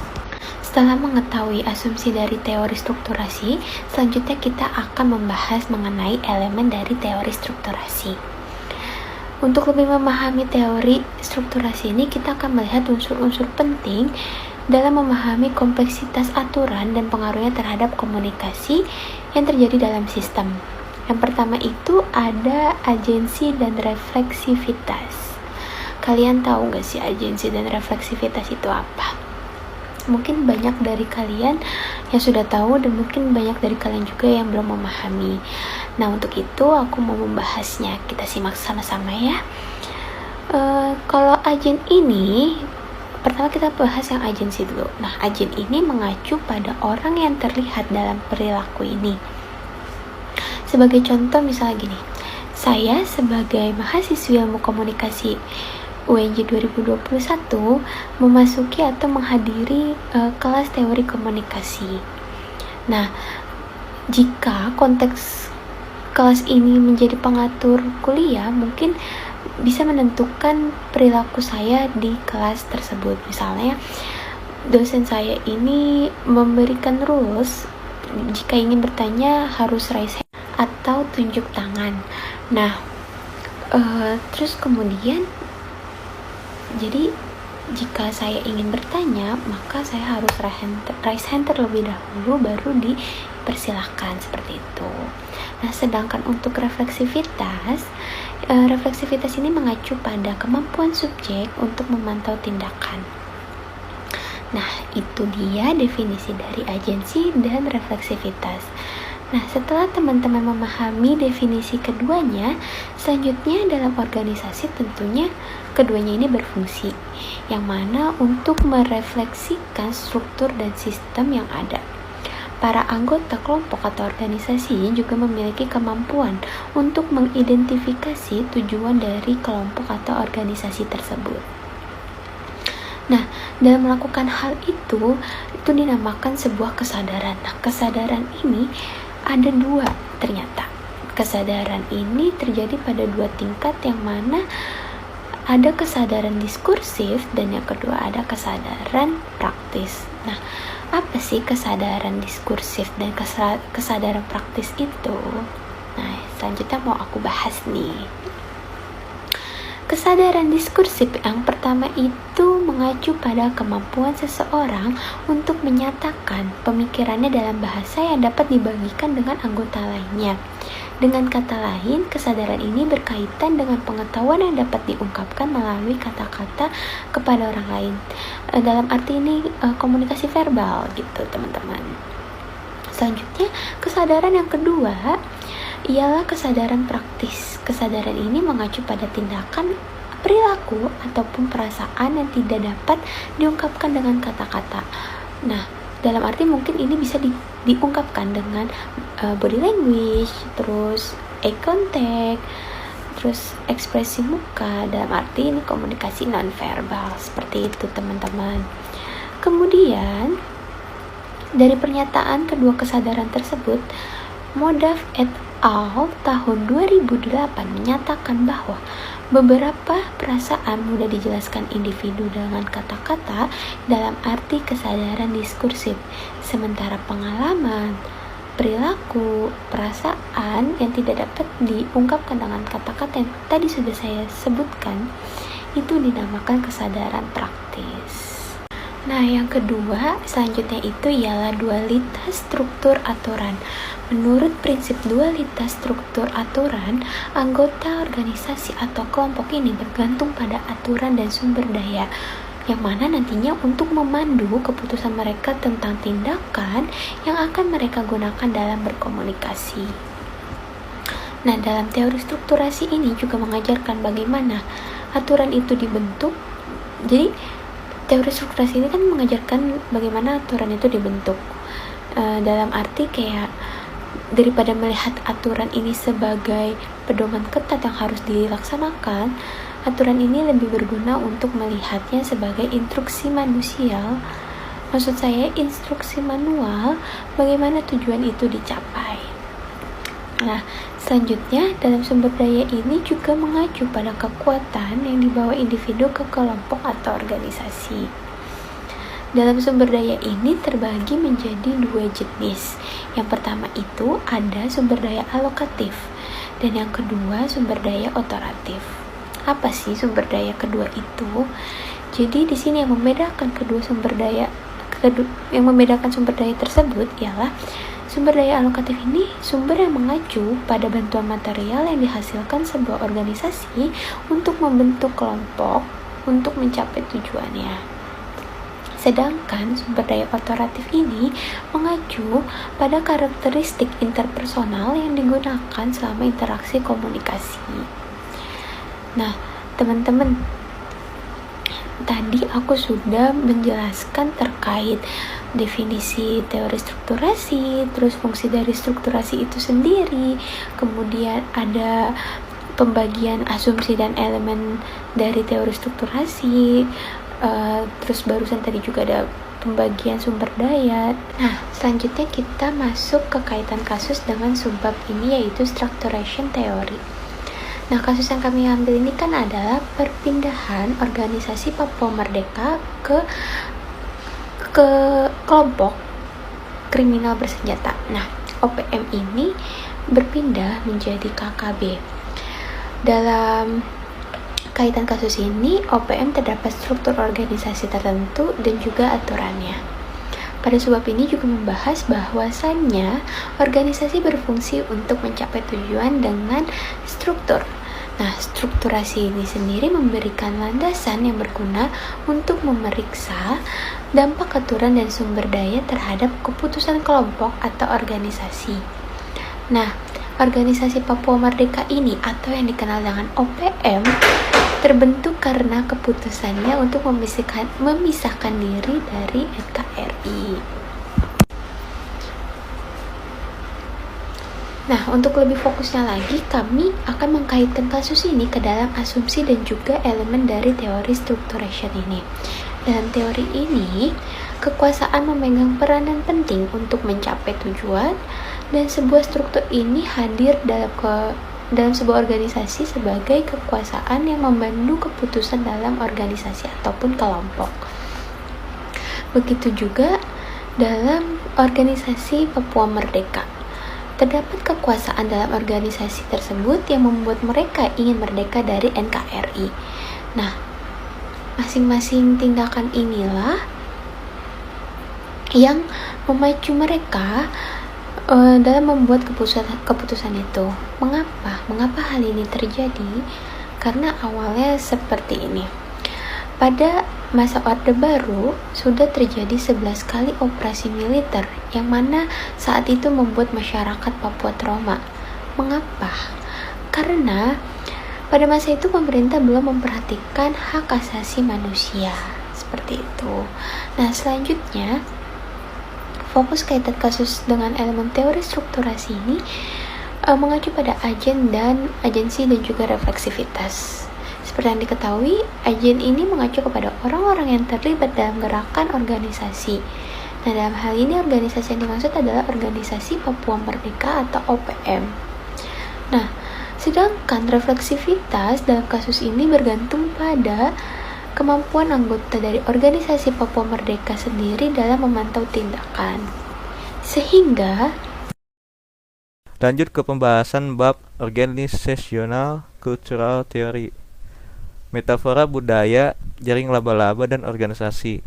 Setelah mengetahui asumsi dari teori strukturasi, selanjutnya kita akan membahas mengenai elemen dari teori strukturasi. Untuk lebih memahami teori strukturasi ini, kita akan melihat unsur-unsur penting dalam memahami kompleksitas aturan dan pengaruhnya terhadap komunikasi yang terjadi dalam sistem. Yang pertama itu ada agensi dan refleksivitas. Kalian tahu gak sih agensi dan refleksivitas itu apa? Mungkin banyak dari kalian yang sudah tahu, dan mungkin banyak dari kalian juga yang belum memahami. Nah, untuk itu aku mau membahasnya. Kita simak sama-sama ya. Kalau agen ini, pertama kita bahas yang agensi dulu. Nah, agen ini mengacu pada orang yang terlihat dalam perilaku ini. Sebagai contoh misalnya gini, saya sebagai mahasiswi ilmu komunikasi UNJ 2021 memasuki atau menghadiri kelas teori komunikasi. Nah, jika konteks kelas ini menjadi pengatur kuliah, mungkin bisa menentukan perilaku saya di kelas tersebut. Misalnya, dosen saya ini memberikan rules, jika ingin bertanya harus raise hand atau tunjuk tangan. Nah, terus kemudian, jadi jika saya ingin bertanya, maka saya harus raise hand terlebih dahulu, baru dipersilahkan seperti itu. Nah, sedangkan untuk refleksivitas ini mengacu pada kemampuan subjek untuk memantau tindakan. Nah, itu dia definisi dari agensi dan refleksivitas. Nah, setelah teman-teman memahami definisi keduanya, selanjutnya dalam organisasi tentunya keduanya ini berfungsi, yang mana untuk merefleksikan struktur dan sistem yang ada. Para anggota kelompok atau organisasi juga memiliki kemampuan untuk mengidentifikasi tujuan dari kelompok atau organisasi tersebut. Nah, dalam melakukan hal itu dinamakan sebuah kesadaran. Nah, kesadaran ini ada dua ternyata. Kesadaran ini terjadi pada dua tingkat, yang mana ada kesadaran diskursif dan yang kedua ada kesadaran praktis. Nah, apa sih kesadaran diskursif dan kesadaran praktis itu? Nah, selanjutnya mau aku bahas nih. Kesadaran diskursif yang pertama itu mengacu pada kemampuan seseorang untuk menyatakan pemikirannya dalam bahasa yang dapat dibagikan dengan anggota lainnya. Dengan kata lain, kesadaran ini berkaitan dengan pengetahuan yang dapat diungkapkan melalui kata-kata kepada orang lain. Dalam arti ini komunikasi verbal gitu, teman-teman. Selanjutnya, kesadaran yang kedua ialah kesadaran praktis. Kesadaran ini mengacu pada tindakan, perilaku, ataupun perasaan yang tidak dapat diungkapkan dengan kata-kata. Nah, dalam arti mungkin ini bisa diungkapkan dengan body language, terus eye contact, terus ekspresi muka. Dalam arti ini komunikasi non-verbal. Seperti itu, teman-teman. Kemudian, dari pernyataan kedua kesadaran tersebut, Modav et al. Tahun 2008 menyatakan bahwa beberapa perasaan mudah dijelaskan individu dengan kata-kata dalam arti kesadaran diskursif, sementara pengalaman, perilaku, perasaan yang tidak dapat diungkapkan dengan kata-kata yang tadi sudah saya sebutkan itu dinamakan kesadaran praktis. Nah, yang kedua selanjutnya itu ialah dualitas struktur aturan. Menurut prinsip dualitas struktur aturan, anggota organisasi atau kelompok ini bergantung pada aturan dan sumber daya, yang mana nantinya untuk memandu keputusan mereka tentang tindakan yang akan mereka gunakan dalam berkomunikasi. Nah, dalam teori strukturasi ini juga mengajarkan bagaimana aturan itu dibentuk. Jadi, teori strukturasi ini kan mengajarkan bagaimana aturan itu dibentuk. Dalam arti kayak daripada melihat aturan ini sebagai pedoman ketat yang harus dilaksanakan, aturan ini lebih berguna untuk melihatnya sebagai instruksi manusia. Maksud saya instruksi manual bagaimana tujuan itu dicapai. Nah, selanjutnya dalam sumber daya ini juga mengacu pada kekuatan yang dibawa individu ke kelompok atau organisasi. Dalam sumber daya ini terbagi menjadi dua jenis. Yang pertama itu ada sumber daya alokatif dan yang kedua sumber daya otoratif. Apa sih sumber daya kedua itu? Jadi di sini yang membedakan sumber daya tersebut ialah sumber daya alokatif ini sumber yang mengacu pada bantuan material yang dihasilkan sebuah organisasi untuk membentuk kelompok untuk mencapai tujuannya. Sedangkan sumber daya otoratif ini mengacu pada karakteristik interpersonal yang digunakan selama interaksi komunikasi. Nah, teman-teman, tadi aku sudah menjelaskan terkait definisi teori strukturasi, terus fungsi dari strukturasi itu sendiri, kemudian ada pembagian asumsi dan elemen dari teori strukturasi, terus barusan tadi juga ada pembagian sumber daya. Nah, selanjutnya kita masuk ke kaitan kasus dengan subbab ini, yaitu structuration theory. Nah, kasus yang kami ambil ini kan adalah perpindahan organisasi Papua Merdeka ke kelompok kriminal bersenjata. Nah, OPM ini berpindah menjadi KKB. Dalam kaitan kasus ini, OPM terdapat struktur organisasi tertentu dan juga aturannya. Pada sebab ini juga membahas bahwasannya organisasi berfungsi untuk mencapai tujuan dengan struktur. Nah, strukturasi ini sendiri memberikan landasan yang berguna untuk memeriksa dampak aturan dan sumber daya terhadap keputusan kelompok atau organisasi. Nah, organisasi Papua Merdeka ini atau yang dikenal dengan OPM terbentuk karena keputusannya untuk memisahkan diri dari NKRI. Nah, untuk lebih fokusnya lagi, kami akan mengkaitkan kasus ini ke dalam asumsi dan juga elemen dari teori structuration ini. Dalam teori ini, kekuasaan memegang peranan penting untuk mencapai tujuan, dan sebuah struktur ini hadir dalam sebuah organisasi sebagai kekuasaan yang memandu keputusan dalam organisasi ataupun kelompok. Begitu juga dalam organisasi Papua Merdeka. Terdapat kekuasaan dalam organisasi tersebut yang membuat mereka ingin merdeka dari NKRI. Nah, masing-masing tindakan inilah yang memacu mereka dalam membuat keputusan itu. Mengapa hal ini terjadi? Karena awalnya seperti ini. Pada masa Orde Baru sudah terjadi 11 kali operasi militer yang mana saat itu membuat masyarakat Papua trauma. Mengapa? Karena pada masa itu pemerintah belum memperhatikan hak asasi manusia. Seperti itu. Nah, selanjutnya fokus kaitan kasus dengan elemen teori strukturasi ini mengacu pada agensi dan juga refleksivitas. Seperti yang diketahui, agen ini mengacu kepada orang-orang yang terlibat dalam gerakan organisasi. Nah, dalam hal ini organisasi yang dimaksud adalah Organisasi Papua Merdeka atau OPM. Nah, sedangkan refleksivitas dalam kasus ini bergantung pada kemampuan anggota dari organisasi Papua Merdeka sendiri dalam memantau tindakan. Sehingga Lanjut ke pembahasan bab Organizational Cultural Theory. Metafora budaya, jaring laba-laba dan organisasi.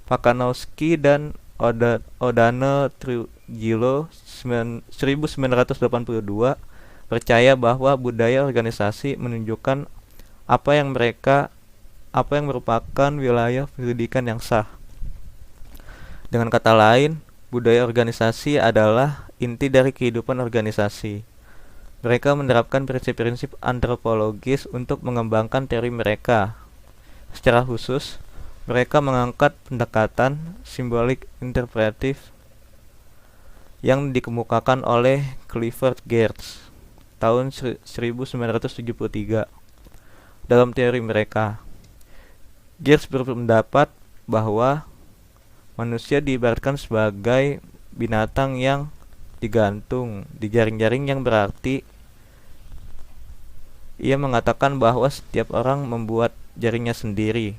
Pakanowski dan Odano Trujillo 1982 percaya bahwa budaya organisasi menunjukkan apa yang merupakan wilayah pendidikan yang sah. Dengan kata lain, budaya organisasi adalah inti dari kehidupan organisasi. Mereka menerapkan prinsip-prinsip antropologis untuk mengembangkan teori mereka. Secara khusus, mereka mengangkat pendekatan simbolik interpretif yang dikemukakan oleh Clifford Geertz tahun 1973. Dalam teori mereka, Geertz berpendapat bahwa manusia diibaratkan sebagai binatang yang digantung di jaring-jaring, yang berarti ia mengatakan bahwa setiap orang membuat jaringnya sendiri.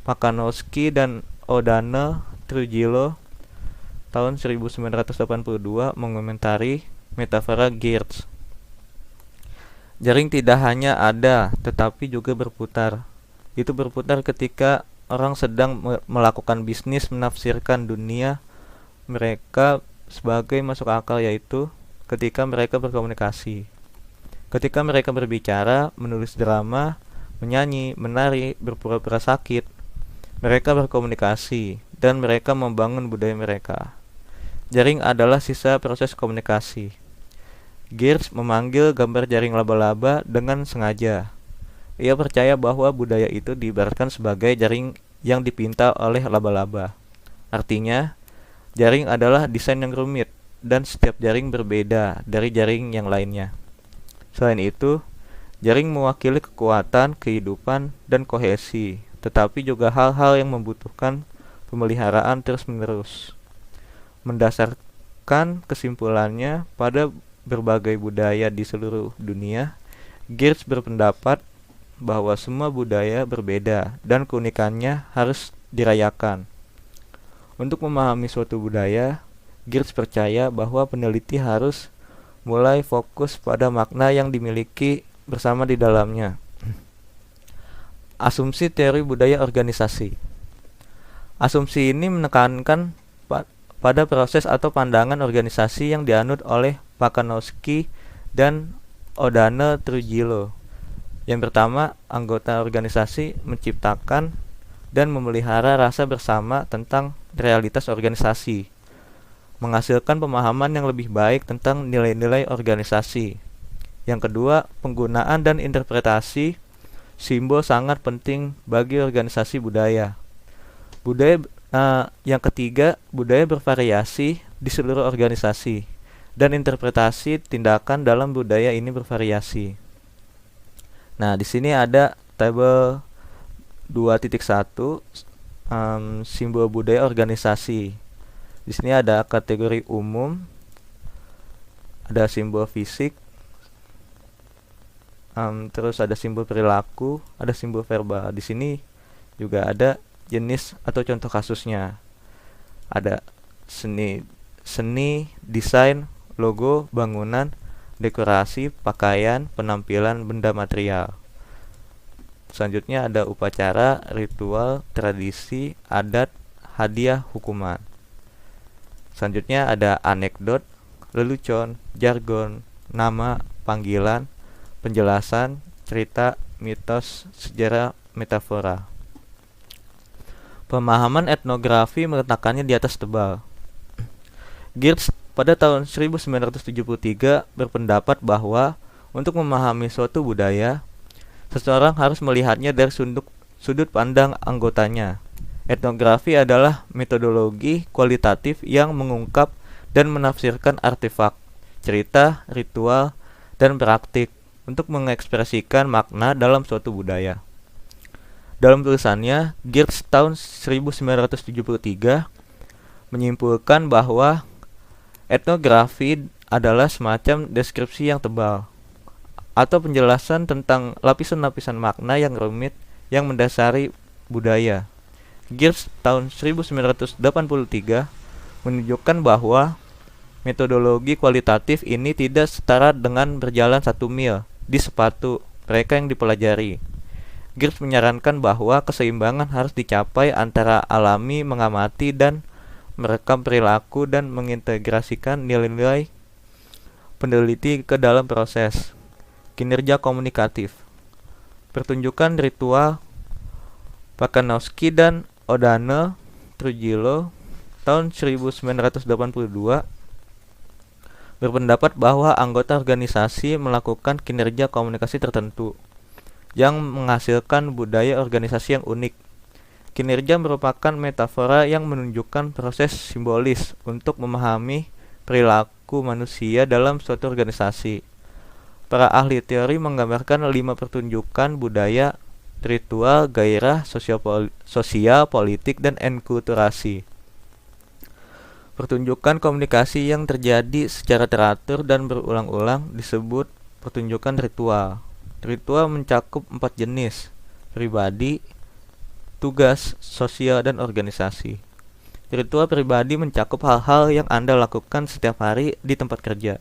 Pakanowski dan Odano Trujillo tahun 1982 mengomentari metafora Geertz. Jaring tidak hanya ada, tetapi juga berputar. Itu berputar ketika orang sedang melakukan bisnis, menafsirkan dunia mereka sebagai masuk akal, yaitu ketika mereka berkomunikasi. Ketika mereka berbicara, menulis drama, menyanyi, menari, berpura-pura sakit, mereka berkomunikasi dan mereka membangun budaya mereka. Jaring adalah sisa proses komunikasi. Geertz memanggil gambar jaring laba-laba dengan sengaja. Ia percaya bahwa budaya itu diibaratkan sebagai jaring yang dipinta oleh laba-laba. Artinya, jaring adalah desain yang rumit dan setiap jaring berbeda dari jaring yang lainnya. Selain itu, jaring mewakili kekuatan, kehidupan, dan kohesi, tetapi juga hal-hal yang membutuhkan pemeliharaan terus-menerus. Mendasarkan kesimpulannya pada berbagai budaya di seluruh dunia, Geertz berpendapat bahwa semua budaya berbeda dan keunikannya harus dirayakan. Untuk memahami suatu budaya, Geertz percaya bahwa peneliti harus mulai fokus pada makna yang dimiliki bersama di dalamnya. Asumsi teori budaya organisasi. Asumsi ini menekankan pada proses atau pandangan organisasi yang dianut oleh Pakanowski dan Odano Trujillo. Yang pertama, anggota organisasi menciptakan dan memelihara rasa bersama tentang realitas organisasi, menghasilkan pemahaman yang lebih baik tentang nilai-nilai organisasi. Yang kedua, penggunaan dan interpretasi simbol sangat penting bagi organisasi budaya. Yang ketiga, budaya bervariasi di seluruh organisasi dan interpretasi tindakan dalam budaya ini bervariasi. Nah, di sini ada tabel 2.1 simbol budaya organisasi. Di sini ada kategori umum, ada simbol fisik, terus ada simbol perilaku, ada simbol verbal. Di sini juga ada jenis atau contoh kasusnya. Ada seni, desain, logo, bangunan, dekorasi, pakaian, penampilan, benda material. Selanjutnya ada upacara, ritual, tradisi, adat, hadiah, hukuman. Selanjutnya ada anekdot, lelucon, jargon, nama, panggilan, penjelasan, cerita, mitos, sejarah, metafora. Pemahaman etnografi meletakkannya di atas tebal. Geertz pada tahun 1973 berpendapat bahwa untuk memahami suatu budaya, seseorang harus melihatnya dari sudut pandang anggotanya. Etnografi adalah metodologi kualitatif yang mengungkap dan menafsirkan artefak, cerita, ritual, dan praktik untuk mengekspresikan makna dalam suatu budaya. Dalam tulisannya, Geertz tahun 1973 menyimpulkan bahwa etnografi adalah semacam deskripsi yang tebal atau penjelasan tentang lapisan-lapisan makna yang rumit yang mendasari budaya. Geertz tahun 1983 menunjukkan bahwa metodologi kualitatif ini tidak setara dengan berjalan 1 mil di sepatu mereka yang dipelajari. Geertz menyarankan bahwa keseimbangan harus dicapai antara alami mengamati dan merekam perilaku dan mengintegrasikan nilai-nilai peneliti ke dalam proses kinerja komunikatif. Pertunjukan ritual Pakanowski dan O'Donnell Trujillo tahun 1982 berpendapat bahwa anggota organisasi melakukan kinerja komunikasi tertentu yang menghasilkan budaya organisasi yang unik. Kinerja merupakan metafora yang menunjukkan proses simbolis untuk memahami perilaku manusia dalam suatu organisasi. Para ahli teori menggambarkan 5 pertunjukan budaya: ritual, gairah, sosial, politik, dan enkulturasi. Pertunjukan komunikasi yang terjadi secara teratur dan berulang-ulang disebut pertunjukan ritual. Ritual mencakup 4 jenis: pribadi, tugas, sosial, dan organisasi. Ritual pribadi mencakup hal-hal yang Anda lakukan setiap hari di tempat kerja.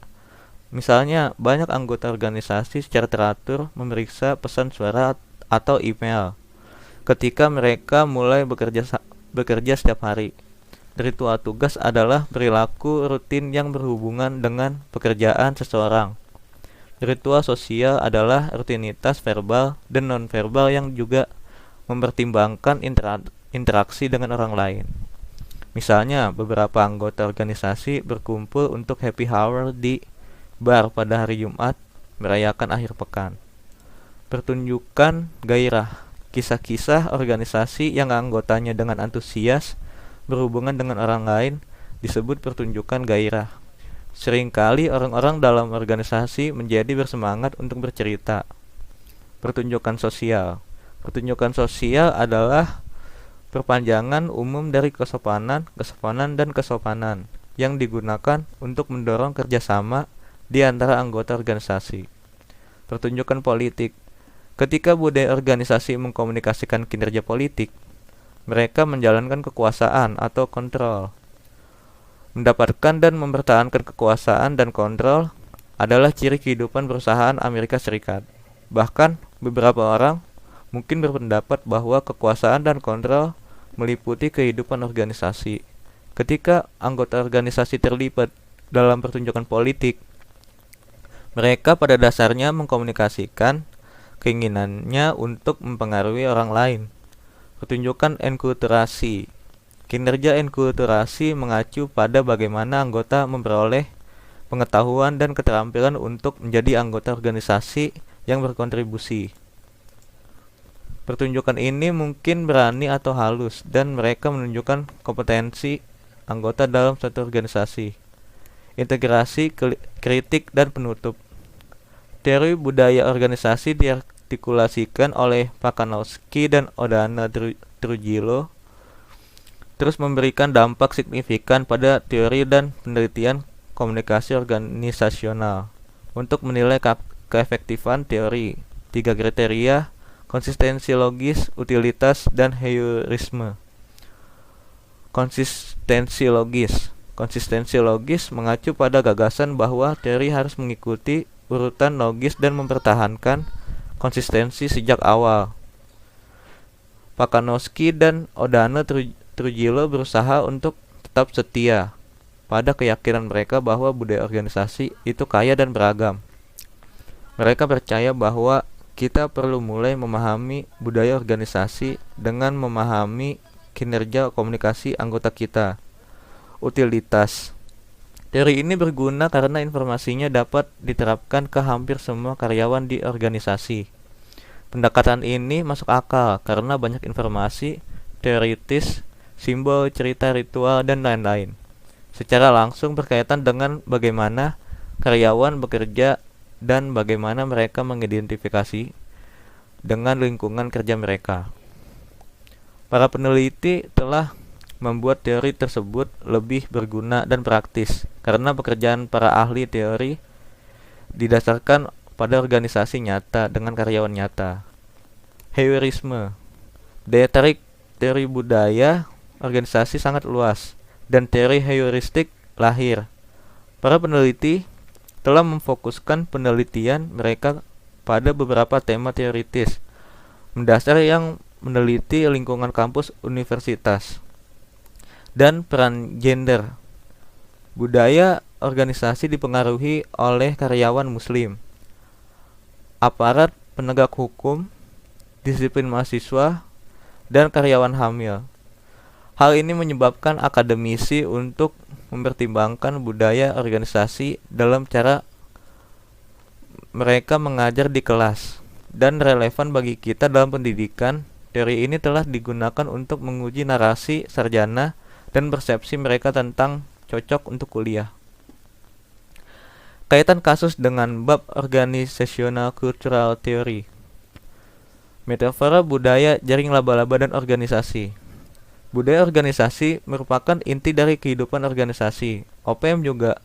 Misalnya, banyak anggota organisasi secara teratur memeriksa pesan suara atau email ketika mereka mulai bekerja setiap hari. Ritual tugas adalah perilaku rutin yang berhubungan dengan pekerjaan seseorang. Ritual sosial adalah rutinitas verbal dan nonverbal yang juga mempertimbangkan interaksi dengan orang lain. Misalnya, beberapa anggota organisasi berkumpul untuk happy hour di bar pada hari Jumat merayakan akhir pekan. Pertunjukan gairah, kisah-kisah organisasi yang anggotanya dengan antusias berhubungan dengan orang lain disebut pertunjukan gairah. Seringkali orang-orang dalam organisasi menjadi bersemangat untuk bercerita. Pertunjukan sosial. Pertunjukan sosial adalah perpanjangan umum dari kesopanan, dan kesopanan yang digunakan untuk mendorong kerjasama di antara anggota organisasi. Pertunjukan politik. Ketika budaya organisasi mengkomunikasikan kinerja politik, mereka menjalankan kekuasaan atau kontrol. Mendapatkan dan mempertahankan kekuasaan dan kontrol adalah ciri kehidupan perusahaan Amerika Serikat. Bahkan, beberapa orang mungkin berpendapat bahwa kekuasaan dan kontrol meliputi kehidupan organisasi. Ketika anggota organisasi terlibat dalam pertunjukan politik, mereka pada dasarnya mengkomunikasikan keinginannya untuk mempengaruhi orang lain. Pertunjukan enkulturasi. Kinerja enkulturasi mengacu pada bagaimana anggota memperoleh pengetahuan dan keterampilan untuk menjadi anggota organisasi yang berkontribusi. Pertunjukan ini mungkin berani atau halus, dan mereka menunjukkan kompetensi anggota dalam suatu organisasi. Integrasi, kritik, dan penutup. Teori budaya organisasi diartikulasikan oleh Pakanowski dan Odana Trujillo terus memberikan dampak signifikan pada teori dan penelitian komunikasi organisasional. Untuk menilai keefektifan teori, 3 kriteria: konsistensi logis, utilitas, dan heurisme. Konsistensi logis. Konsistensi logis mengacu pada gagasan bahwa teori harus mengikuti urutan logis dan mempertahankan konsistensi sejak awal. Pakanowski dan Odana Trujillo berusaha untuk tetap setia pada keyakinan mereka bahwa budaya organisasi itu kaya dan beragam. Mereka percaya bahwa kita perlu mulai memahami budaya organisasi dengan memahami kinerja komunikasi anggota kita. Utilitas. Teori ini berguna karena informasinya dapat diterapkan ke hampir semua karyawan di organisasi. Pendekatan ini masuk akal karena banyak informasi teoritis, simbol, cerita, ritual, dan lain-lain secara langsung berkaitan dengan bagaimana karyawan bekerja dan bagaimana mereka mengidentifikasi dengan lingkungan kerja mereka. Para peneliti telah membuat teori tersebut lebih berguna dan praktis karena pekerjaan para ahli teori didasarkan pada organisasi nyata dengan karyawan nyata. Heurisme. Daya tarik teori budaya organisasi sangat luas dan teori heuristik lahir. Para peneliti telah memfokuskan penelitian mereka pada beberapa tema teoritis mendasar yang meneliti lingkungan kampus universitas dan peran gender. Budaya organisasi dipengaruhi oleh karyawan muslim, aparat penegak hukum, disiplin mahasiswa, dan karyawan hamil. Hal ini menyebabkan akademisi untuk mempertimbangkan budaya organisasi dalam cara mereka mengajar di kelas dan relevan bagi kita dalam pendidikan. Teori ini telah digunakan untuk menguji narasi sarjana dan persepsi mereka tentang cocok untuk kuliah. Kaitan kasus dengan bab Organizational Cultural Theory. Metafora budaya jaring laba-laba dan organisasi. Budaya organisasi merupakan inti dari kehidupan organisasi. OPM juga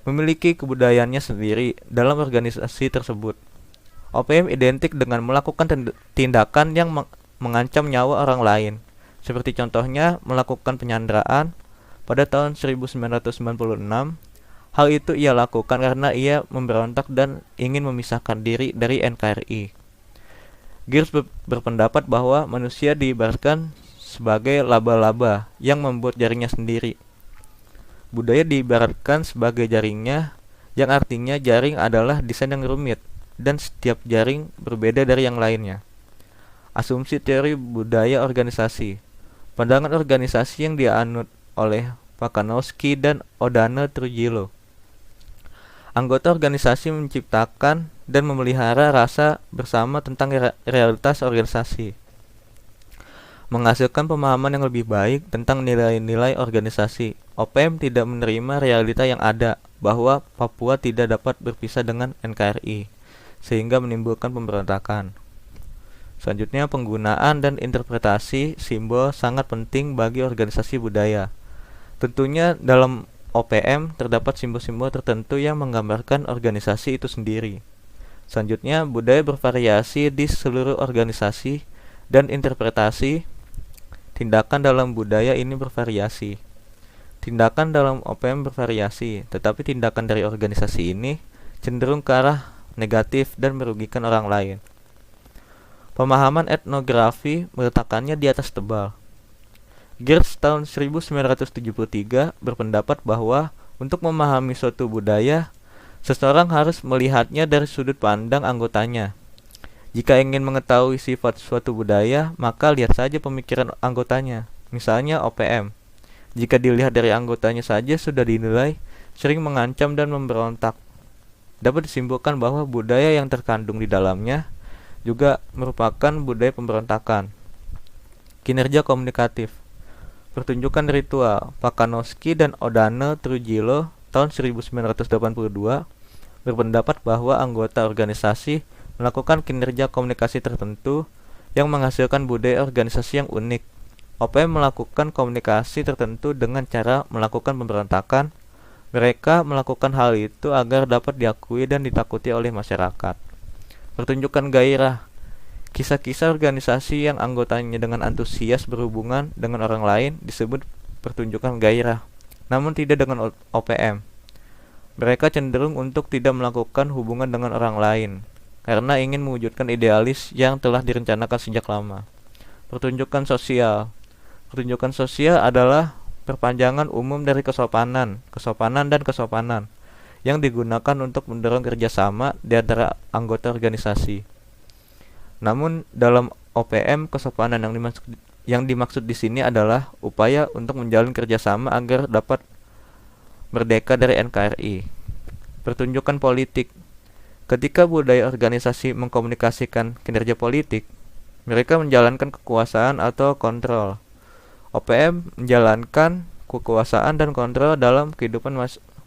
memiliki kebudayaannya sendiri dalam organisasi tersebut. OPM identik dengan melakukan tindakan yang mengancam nyawa orang lain, seperti contohnya melakukan penyanderaan pada tahun 1996. Hal itu ia lakukan karena ia memberontak dan ingin memisahkan diri dari NKRI. Geertz berpendapat bahwa manusia diibaratkan sebagai laba-laba yang membuat jaringnya sendiri. Budaya diibaratkan sebagai jaringnya, yang artinya jaring adalah desain yang rumit dan setiap jaring berbeda dari yang lainnya. Asumsi teori budaya organisasi. Pandangan organisasi yang dianut oleh Pakanowski dan Odana Trujillo. Anggota organisasi menciptakan dan memelihara rasa bersama tentang realitas organisasi, menghasilkan pemahaman yang lebih baik tentang nilai-nilai organisasi. OPM tidak menerima realita yang ada, bahwa Papua tidak dapat berpisah dengan NKRI, sehingga menimbulkan pemberontakan. Selanjutnya, penggunaan dan interpretasi simbol sangat penting bagi organisasi budaya. Tentunya dalam OPM terdapat simbol-simbol tertentu yang menggambarkan organisasi itu sendiri. Selanjutnya, budaya bervariasi di seluruh organisasi dan interpretasi tindakan dalam budaya ini bervariasi. Tindakan dalam OPM bervariasi, tetapi tindakan dari organisasi ini cenderung ke arah negatif dan merugikan orang lain. Pemahaman etnografi meletakkannya di atas tebal. Geertz tahun 1973 berpendapat bahwa untuk memahami suatu budaya, seseorang harus melihatnya dari sudut pandang anggotanya. Jika ingin mengetahui sifat suatu budaya, maka lihat saja pemikiran anggotanya. Misalnya OPM. Jika dilihat dari anggotanya saja sudah dinilai sering mengancam dan memberontak. Dapat disimpulkan bahwa budaya yang terkandung di dalamnya juga merupakan budaya pemberontakan. Kinerja komunikatif. Pertunjukan ritual. Pakanowski dan Odana Trujillo tahun 1982 berpendapat bahwa anggota organisasi melakukan kinerja komunikasi tertentu yang menghasilkan budaya organisasi yang unik. OPM melakukan komunikasi tertentu dengan cara melakukan pemberontakan. Mereka melakukan hal itu agar dapat diakui dan ditakuti oleh masyarakat. Pertunjukan gairah. Kisah-kisah organisasi yang anggotanya dengan antusias berhubungan dengan orang lain disebut pertunjukan gairah, namun tidak dengan OPM. Mereka cenderung untuk tidak melakukan hubungan dengan orang lain, karena ingin mewujudkan idealis yang telah direncanakan sejak lama. Pertunjukan sosial. Pertunjukan sosial adalah perpanjangan umum dari kesopanan yang digunakan untuk mendorong kerjasama di antara anggota organisasi. Namun dalam OPM, kesopanan yang dimaksud di sini adalah upaya untuk menjalin kerjasama agar dapat merdeka dari NKRI. Pertunjukan politik. Ketika budaya organisasi mengkomunikasikan kinerja politik, mereka menjalankan kekuasaan atau kontrol. OPM menjalankan kekuasaan dan kontrol dalam kehidupan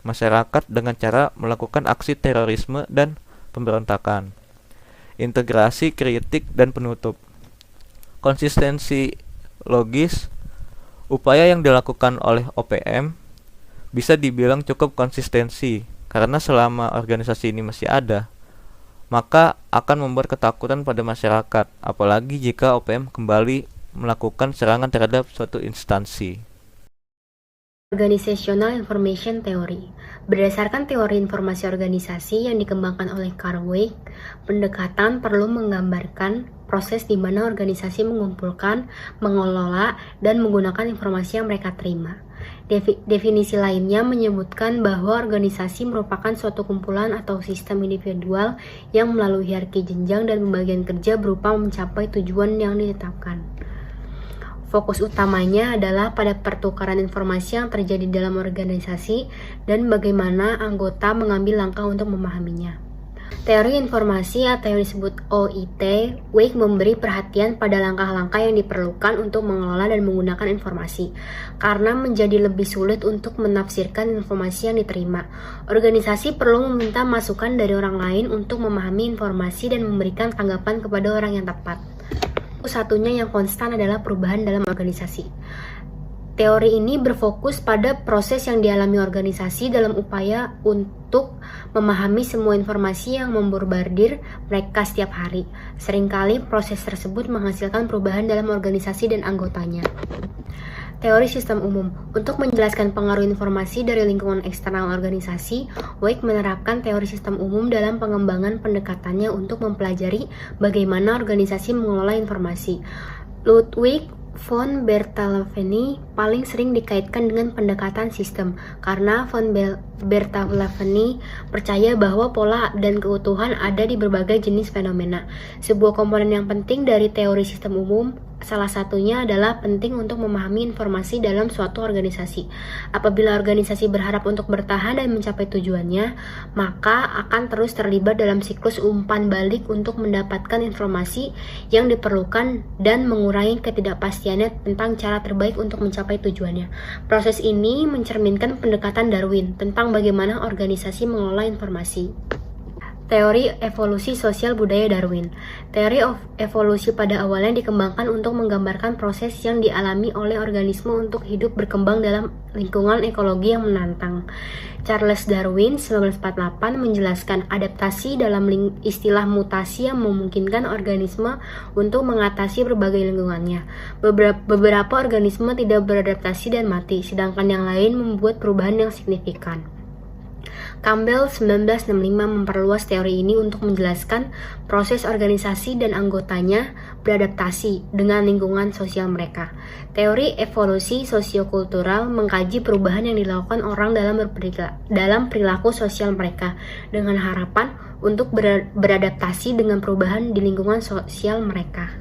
masyarakat dengan cara melakukan aksi terorisme dan pemberontakan. Integrasi, kritik, dan penutup. Konsistensi logis. Upaya yang dilakukan oleh OPM bisa dibilang cukup konsistensi, karena selama organisasi ini masih ada, maka akan membuat ketakutan pada masyarakat, apalagi jika OPM kembali melakukan serangan terhadap suatu instansi. Organizational Information Theory. Berdasarkan teori informasi organisasi yang dikembangkan oleh Carl Weick, pendekatan perlu menggambarkan proses di mana organisasi mengumpulkan, mengelola, dan menggunakan informasi yang mereka terima. Definisi lainnya menyebutkan bahwa organisasi merupakan suatu kumpulan atau sistem individual yang melalui hierarki jenjang dan pembagian kerja berupa mencapai tujuan yang ditetapkan. Fokus utamanya adalah pada pertukaran informasi yang terjadi dalam organisasi dan bagaimana anggota mengambil langkah untuk memahaminya. Teori informasi atau yang disebut OIT, Weick memberi perhatian pada langkah-langkah yang diperlukan untuk mengelola dan menggunakan informasi, karena menjadi lebih sulit untuk menafsirkan informasi yang diterima. Organisasi perlu meminta masukan dari orang lain untuk memahami informasi dan memberikan tanggapan kepada orang yang tepat. Satunya yang konstan adalah perubahan dalam organisasi. Teori ini berfokus pada proses yang dialami organisasi dalam upaya untuk memahami semua informasi yang membombardir mereka setiap hari. Seringkali proses tersebut menghasilkan perubahan dalam organisasi dan anggotanya. Teori sistem umum. Untuk menjelaskan pengaruh informasi dari lingkungan eksternal organisasi, Weick menerapkan teori sistem umum dalam pengembangan pendekatannya untuk mempelajari bagaimana organisasi mengelola informasi. Ludwig von Bertalanffy paling sering dikaitkan dengan pendekatan sistem, karena von Bertalanffy percaya bahwa pola dan keutuhan ada di berbagai jenis fenomena. Sebuah komponen yang penting dari teori sistem umum, salah satunya adalah penting untuk memahami informasi dalam suatu organisasi. Apabila organisasi berharap untuk bertahan dan mencapai tujuannya, maka akan terus terlibat dalam siklus umpan balik untuk mendapatkan informasi yang diperlukan dan mengurangi ketidakpastiannya tentang cara terbaik untuk mencapai tujuannya. Proses ini mencerminkan pendekatan Darwin tentang bagaimana organisasi mengelola informasi. Teori evolusi sosial budaya Darwin. Teori evolusi pada awalnya dikembangkan untuk menggambarkan proses yang dialami oleh organisme untuk hidup berkembang dalam lingkungan ekologi yang menantang. Charles Darwin 1948 menjelaskan adaptasi dalam istilah mutasi yang memungkinkan organisme untuk mengatasi berbagai lingkungannya. Beberapa organisme tidak beradaptasi dan mati, sedangkan yang lain membuat perubahan yang signifikan. Campbell 1965 memperluas teori ini untuk menjelaskan proses organisasi dan anggotanya beradaptasi dengan lingkungan sosial mereka. Teori evolusi sosiokultural mengkaji perubahan yang dilakukan orang dalam perilaku sosial mereka dengan harapan untuk beradaptasi dengan perubahan di lingkungan sosial mereka.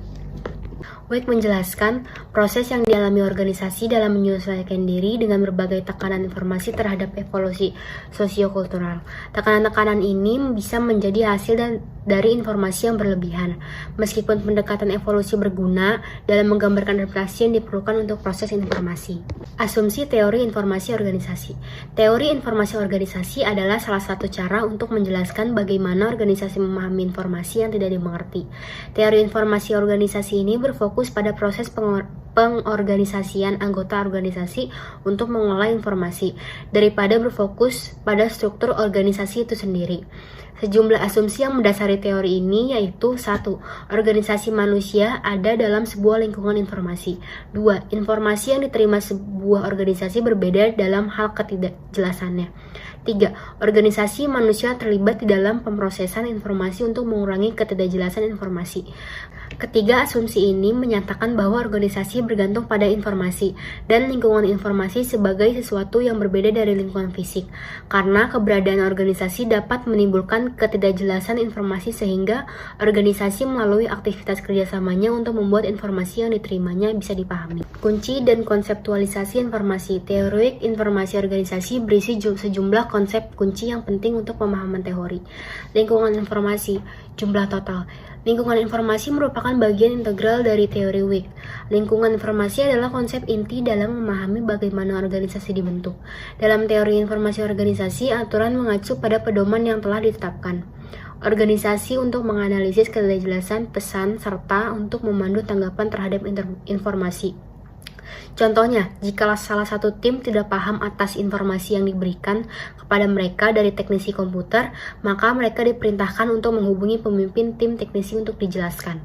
Weick menjelaskan proses yang dialami organisasi dalam menyesuaikan diri dengan berbagai tekanan informasi terhadap evolusi sosiokultural. Tekanan-tekanan ini bisa menjadi hasil dari informasi yang berlebihan. Meskipun pendekatan evolusi berguna dalam menggambarkan adaptasi yang diperlukan untuk proses informasi. Asumsi teori informasi organisasi. Teori informasi organisasi adalah salah satu cara untuk menjelaskan bagaimana organisasi memahami informasi yang tidak dimengerti. Teori informasi organisasi ini berfokus pada proses pengorganisasian anggota organisasi untuk mengolah informasi, daripada berfokus pada struktur organisasi itu sendiri. Sejumlah asumsi yang mendasari teori ini yaitu 1. Organisasi manusia ada dalam sebuah lingkungan informasi. 2. Informasi yang diterima sebuah organisasi berbeda dalam hal ketidakjelasannya. 3. Organisasi manusia terlibat di dalam pemrosesan informasi untuk mengurangi ketidakjelasan informasi. Ketiga, asumsi ini menyatakan bahwa organisasi bergantung pada informasi dan lingkungan informasi sebagai sesuatu yang berbeda dari lingkungan fisik, karena keberadaan organisasi dapat menimbulkan ketidakjelasan informasi sehingga organisasi melalui aktivitas kerjasamanya untuk membuat informasi yang diterimanya bisa dipahami. Kunci dan konseptualisasi informasi. Teori informasi organisasi berisi sejumlah konsep kunci yang penting untuk pemahaman teori. Lingkungan informasi, jumlah total. Lingkungan informasi merupakan bagian integral dari teori WIC. Lingkungan informasi adalah konsep inti dalam memahami bagaimana organisasi dibentuk. Dalam teori informasi organisasi, aturan mengacu pada pedoman yang telah ditetapkan organisasi untuk menganalisis ketidakjelasan pesan serta untuk memandu tanggapan terhadap informasi. Contohnya, jika salah satu tim tidak paham atas informasi yang diberikan kepada mereka dari teknisi komputer, maka mereka diperintahkan untuk menghubungi pemimpin tim teknisi untuk dijelaskan.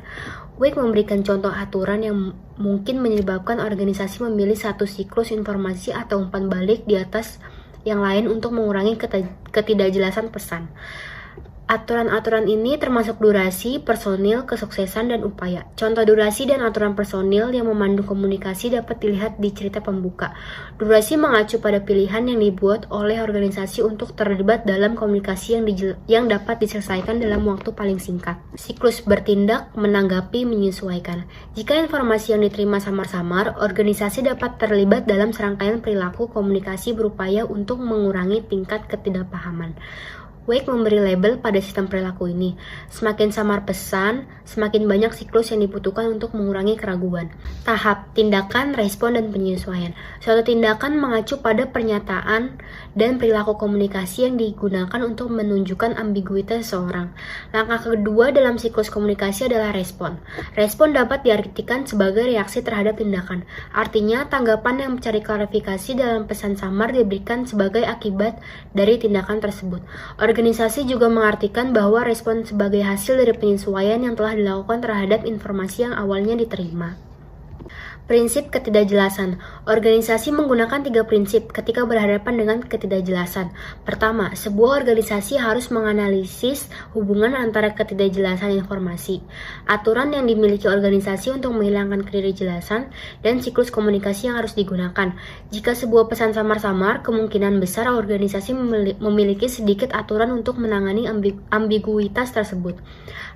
WIC memberikan contoh aturan yang mungkin menyebabkan organisasi memilih satu siklus informasi atau umpan balik di atas yang lain untuk mengurangi ketidakjelasan pesan. Aturan-aturan ini termasuk durasi, personil, kesuksesan, dan upaya. Contoh durasi dan aturan personil yang memandu komunikasi dapat dilihat di cerita pembuka. Durasi mengacu pada pilihan yang dibuat oleh organisasi untuk terlibat dalam komunikasi yang dapat diselesaikan dalam waktu paling singkat. Siklus bertindak, menanggapi, menyesuaikan. Jika informasi yang diterima samar-samar, organisasi dapat terlibat dalam serangkaian perilaku komunikasi berupaya untuk mengurangi tingkat ketidakpahaman. WIC memberi label pada sistem perilaku ini. Semakin samar pesan, semakin banyak siklus yang dibutuhkan untuk mengurangi keraguan. Tahap, tindakan, respon, dan penyesuaian. Suatu tindakan mengacu pada pernyataan dan perilaku komunikasi yang digunakan untuk menunjukkan ambiguitas seseorang. Langkah kedua dalam siklus komunikasi adalah respon. Respon dapat diartikan sebagai reaksi terhadap tindakan. Artinya, tanggapan yang mencari klarifikasi dalam pesan samar diberikan sebagai akibat dari tindakan tersebut. Organisasi juga mengartikan bahwa respon sebagai hasil dari penyesuaian yang telah dilakukan terhadap informasi yang awalnya diterima. Prinsip ketidakjelasan. Organisasi menggunakan 3 prinsip ketika berhadapan dengan ketidakjelasan. Pertama, sebuah organisasi harus menganalisis hubungan antara ketidakjelasan informasi, aturan yang dimiliki organisasi untuk menghilangkan ketidakjelasan, dan siklus komunikasi yang harus digunakan. Jika sebuah pesan samar-samar, kemungkinan besar organisasi memiliki sedikit aturan untuk menangani ambiguitas tersebut.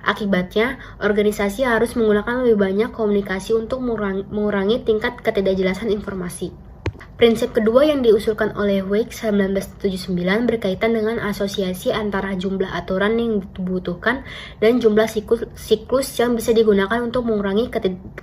Akibatnya, organisasi harus menggunakan lebih banyak komunikasi untuk mengurangi tingkat ketidakjelasan informasi. Prinsip kedua yang diusulkan oleh WIC 1979 berkaitan dengan asosiasi antara jumlah aturan yang dibutuhkan dan jumlah siklus yang bisa digunakan untuk mengurangi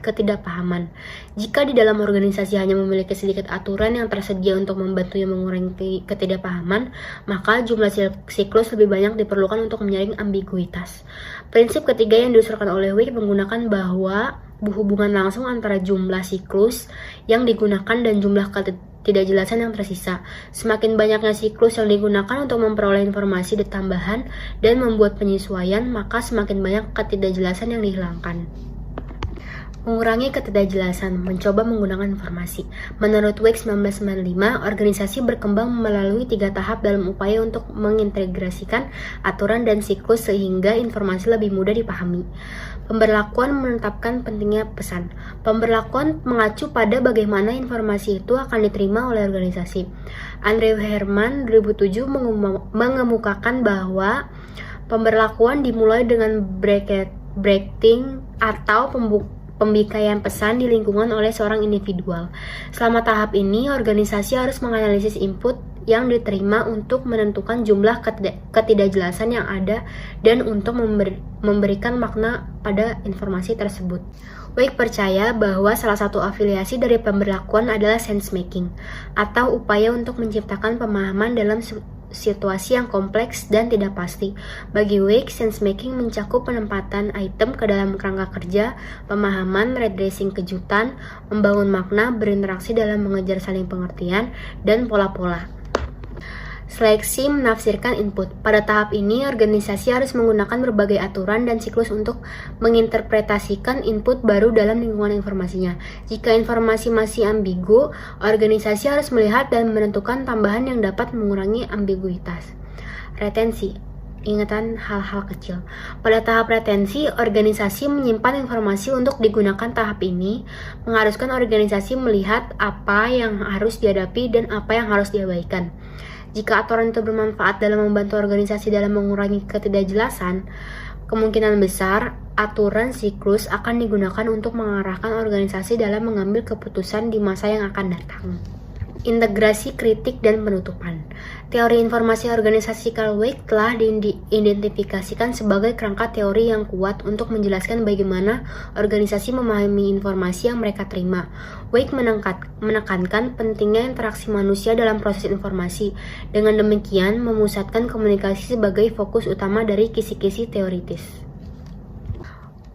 ketidakpahaman. Jika di dalam organisasi hanya memiliki sedikit aturan yang tersedia untuk membantunya mengurangi ketidakpahaman, maka jumlah siklus lebih banyak diperlukan untuk menyaring ambiguitas. Prinsip ketiga yang diusulkan oleh WIC menggunakan bahwa hubungan langsung antara jumlah siklus yang digunakan dan jumlah ketidakjelasan yang tersisa. Semakin banyaknya siklus yang digunakan untuk memperoleh informasi tambahan dan membuat penyesuaian, maka semakin banyak ketidakjelasan yang dihilangkan. Mengurangi ketidakjelasan, mencoba menggunakan informasi. Menurut WIC 1995, organisasi berkembang melalui 3 tahap dalam upaya untuk mengintegrasikan aturan dan siklus sehingga informasi lebih mudah dipahami. Pemberlakuan menetapkan pentingnya pesan. Pemberlakuan mengacu pada bagaimana informasi itu akan diterima oleh organisasi. Andrew Herman 2007 mengemukakan bahwa pemberlakuan dimulai dengan bracketing atau pembikaian pesan di lingkungan oleh seorang individual. Selama tahap ini, organisasi harus menganalisis input yang diterima untuk menentukan jumlah ketidakjelasan yang ada dan untuk memberikan makna pada informasi tersebut. Wake percaya bahwa salah satu afiliasi dari pemberlakuan adalah sense making, atau upaya untuk menciptakan pemahaman dalam situasi yang kompleks dan tidak pasti. Bagi Wake, sense making mencakup penempatan item ke dalam kerangka kerja, pemahaman, redressing kejutan, membangun makna, berinteraksi dalam mengejar saling pengertian, dan pola-pola. Seleksi menafsirkan input. Pada tahap ini, organisasi harus menggunakan berbagai aturan dan siklus untuk menginterpretasikan input baru dalam lingkungan informasinya. Jika informasi masih ambigu, organisasi harus melihat dan menentukan tambahan yang dapat mengurangi ambiguitas. Retensi. Ingatan hal-hal kecil. Pada tahap retensi, organisasi menyimpan informasi untuk digunakan. Tahap ini mengharuskan organisasi melihat apa yang harus dihadapi dan apa yang harus diabaikan. Jika aturan itu bermanfaat dalam membantu organisasi dalam mengurangi ketidakjelasan, kemungkinan besar aturan siklus akan digunakan untuk mengarahkan organisasi dalam mengambil keputusan di masa yang akan datang. Integrasi kritik dan penutupan. Teori informasi organisasi Carl Wake telah diidentifikasikan sebagai kerangka teori yang kuat untuk menjelaskan bagaimana organisasi memahami informasi yang mereka terima. Wake menekankan pentingnya interaksi manusia dalam proses informasi. Dengan demikian, memusatkan komunikasi sebagai fokus utama dari kisi-kisi teoritis.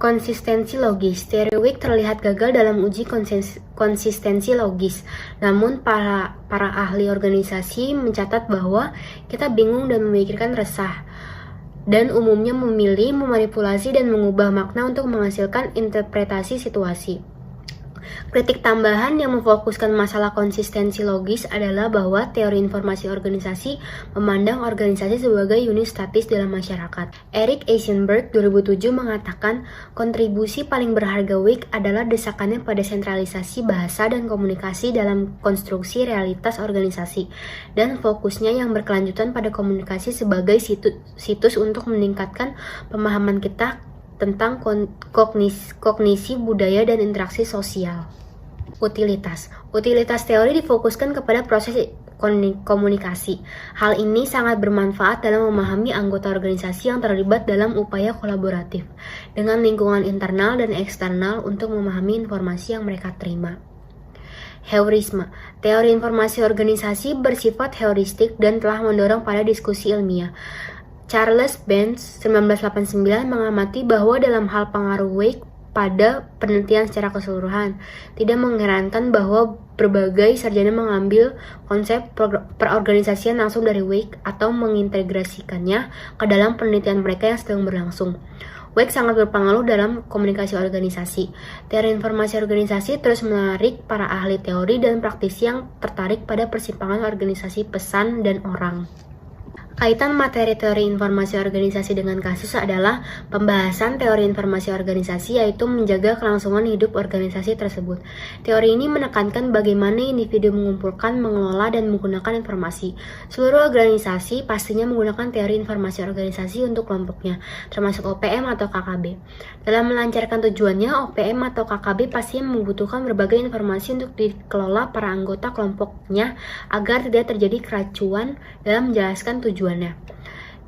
Konsistensi logis. Teori Wake terlihat gagal dalam uji konsistensi logis. Namun para ahli organisasi mencatat bahwa kita bingung dan memikirkan resah, dan umumnya memilih, memanipulasi, dan mengubah makna untuk menghasilkan interpretasi situasi. Kritik tambahan yang memfokuskan masalah konsistensi logis adalah bahwa teori informasi organisasi memandang organisasi sebagai unit statis dalam masyarakat. Eric Eisenberg 2007 mengatakan kontribusi paling berharga Wake adalah desakannya pada sentralisasi bahasa dan komunikasi dalam konstruksi realitas organisasi, dan fokusnya yang berkelanjutan pada komunikasi sebagai situs untuk meningkatkan pemahaman kita tentang kognisi budaya dan interaksi sosial. Utilitas teori difokuskan kepada proses komunikasi. Hal ini sangat bermanfaat dalam memahami anggota organisasi yang terlibat dalam upaya kolaboratif dengan lingkungan internal dan eksternal untuk memahami informasi yang mereka terima. Heurisme. Teori informasi organisasi bersifat heuristik dan telah mendorong pada diskusi ilmiah. Charles Benz 1989 mengamati bahwa dalam hal pengaruh Wake pada penelitian secara keseluruhan, tidak mengherankan bahwa berbagai sarjana mengambil konsep perorganisasian langsung dari Wake atau mengintegrasikannya ke dalam penelitian mereka yang sedang berlangsung. Wake sangat berpengaruh dalam komunikasi organisasi. Teori informasi organisasi terus menarik para ahli teori dan praktisi yang tertarik pada persimpangan organisasi pesan dan orang. Kaitan materi teori informasi organisasi dengan kasus adalah pembahasan teori informasi organisasi, yaitu menjaga kelangsungan hidup organisasi tersebut. Teori ini menekankan bagaimana individu mengumpulkan, mengelola, dan menggunakan informasi. Seluruh organisasi pastinya menggunakan teori informasi organisasi untuk kelompoknya, termasuk OPM atau KKB. Dalam melancarkan tujuannya, OPM atau KKB pastinya membutuhkan berbagai informasi untuk dikelola para anggota kelompoknya agar tidak terjadi keracuan dalam menjelaskan tujuannya.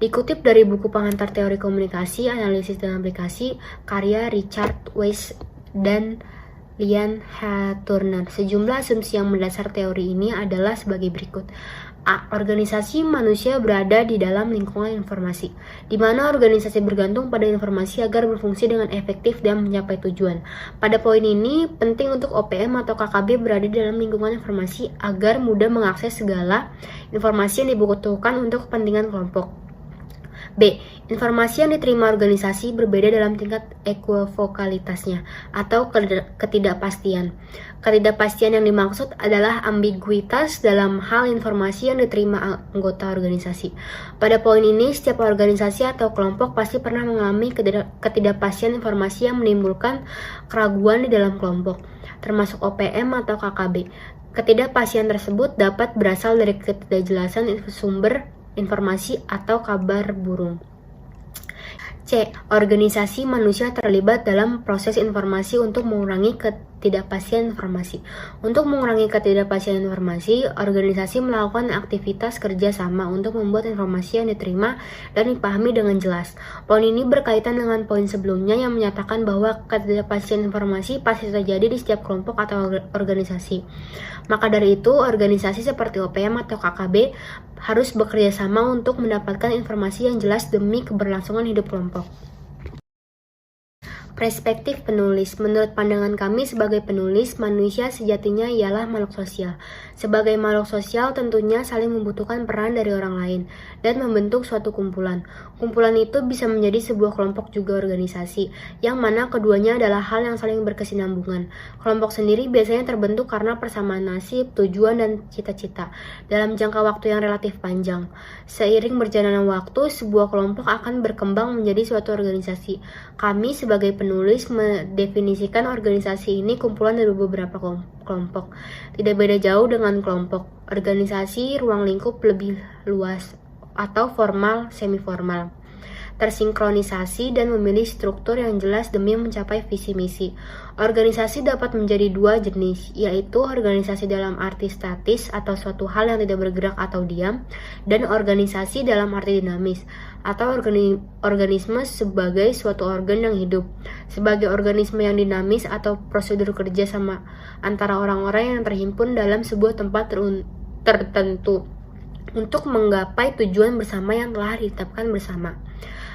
Dikutip dari buku pengantar teori komunikasi, analisis dan aplikasi, karya Richard Weiss dan Lian H. Turner, sejumlah asumsi yang mendasar teori ini adalah sebagai berikut. A. Organisasi manusia berada di dalam lingkungan informasi, di mana organisasi bergantung pada informasi agar berfungsi dengan efektif dan mencapai tujuan. Pada poin ini, penting untuk OPM atau KKB berada di dalam lingkungan informasi agar mudah mengakses segala informasi yang dibutuhkan untuk kepentingan kelompok. B. Informasi yang diterima organisasi berbeda dalam tingkat equivokalitasnya atau ketidakpastian. Ketidakpastian yang dimaksud adalah ambiguitas dalam hal informasi yang diterima anggota organisasi. Pada poin ini, setiap organisasi atau kelompok pasti pernah mengalami ketidakpastian informasi yang menimbulkan keraguan di dalam kelompok, termasuk OPM atau KKB. Ketidakpastian tersebut dapat berasal dari ketidakjelasan sumber informasi atau kabar burung. C. Organisasi manusia terlibat dalam proses informasi untuk mengurangi ketidakpastian informasi. Untuk mengurangi ketidakpastian informasi, organisasi melakukan aktivitas kerja sama untuk membuat informasi yang diterima dan dipahami dengan jelas. Poin ini berkaitan dengan poin sebelumnya yang menyatakan bahwa ketidakpastian informasi pasti terjadi di setiap kelompok atau organisasi. Maka dari itu, organisasi seperti OPM atau KKB harus bekerja sama untuk mendapatkan informasi yang jelas demi keberlangsungan hidup kelompok. Perspektif penulis. Menurut pandangan kami sebagai penulis, manusia sejatinya ialah makhluk sosial. Sebagai makhluk sosial tentunya saling membutuhkan peran dari orang lain dan membentuk suatu kumpulan. Kumpulan itu bisa menjadi sebuah kelompok juga organisasi, yang mana keduanya adalah hal yang saling berkesinambungan. Kelompok sendiri biasanya terbentuk karena persamaan nasib, tujuan, dan cita-cita dalam jangka waktu yang relatif panjang. Seiring berjalannya waktu, sebuah kelompok akan berkembang menjadi suatu organisasi. Kami sebagai penulis mendefinisikan organisasi ini kumpulan dari beberapa kelompok. Tidak beda jauh dengan kelompok organisasi ruang lingkup lebih luas atau formal semi formal. Tersinkronisasi dan memilih struktur yang jelas demi mencapai visi misi. Organisasi dapat menjadi dua jenis, yaitu organisasi dalam arti statis atau suatu hal yang tidak bergerak atau diam, dan organisasi dalam arti dinamis atau organisme sebagai suatu organ yang hidup. Sebagai organisme yang dinamis atau prosedur kerja sama antara orang-orang yang terhimpun dalam sebuah tempat tertentu untuk menggapai tujuan bersama yang telah ditetapkan bersama.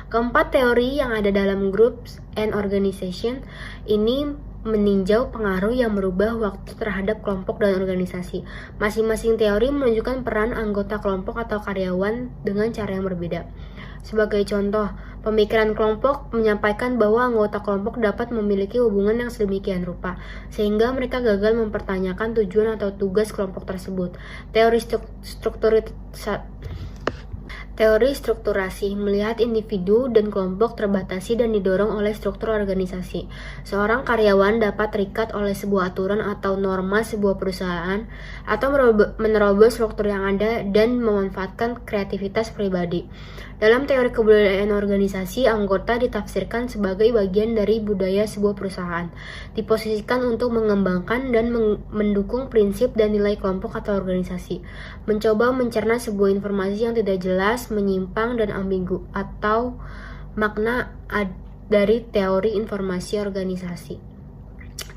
Keempat teori yang ada dalam groups and organization ini meninjau pengaruh yang merubah waktu terhadap kelompok dan organisasi. Masing-masing teori menunjukkan peran anggota kelompok atau karyawan dengan cara yang berbeda. Sebagai contoh, pemikiran kelompok menyampaikan bahwa anggota kelompok dapat memiliki hubungan yang sedemikian rupa, sehingga mereka gagal mempertanyakan tujuan atau tugas kelompok tersebut. Teori strukturasi melihat individu dan kelompok terbatasi dan didorong oleh struktur organisasi. Seorang karyawan dapat terikat oleh sebuah aturan atau norma sebuah perusahaan atau menerobos struktur yang ada dan memanfaatkan kreativitas pribadi. Dalam teori kebudayaan organisasi, anggota ditafsirkan sebagai bagian dari budaya sebuah perusahaan, diposisikan untuk mengembangkan dan mendukung prinsip dan nilai kelompok atau organisasi, mencoba mencerna sebuah informasi yang tidak jelas, menyimpang, dan ambigu, atau makna dari teori informasi organisasi.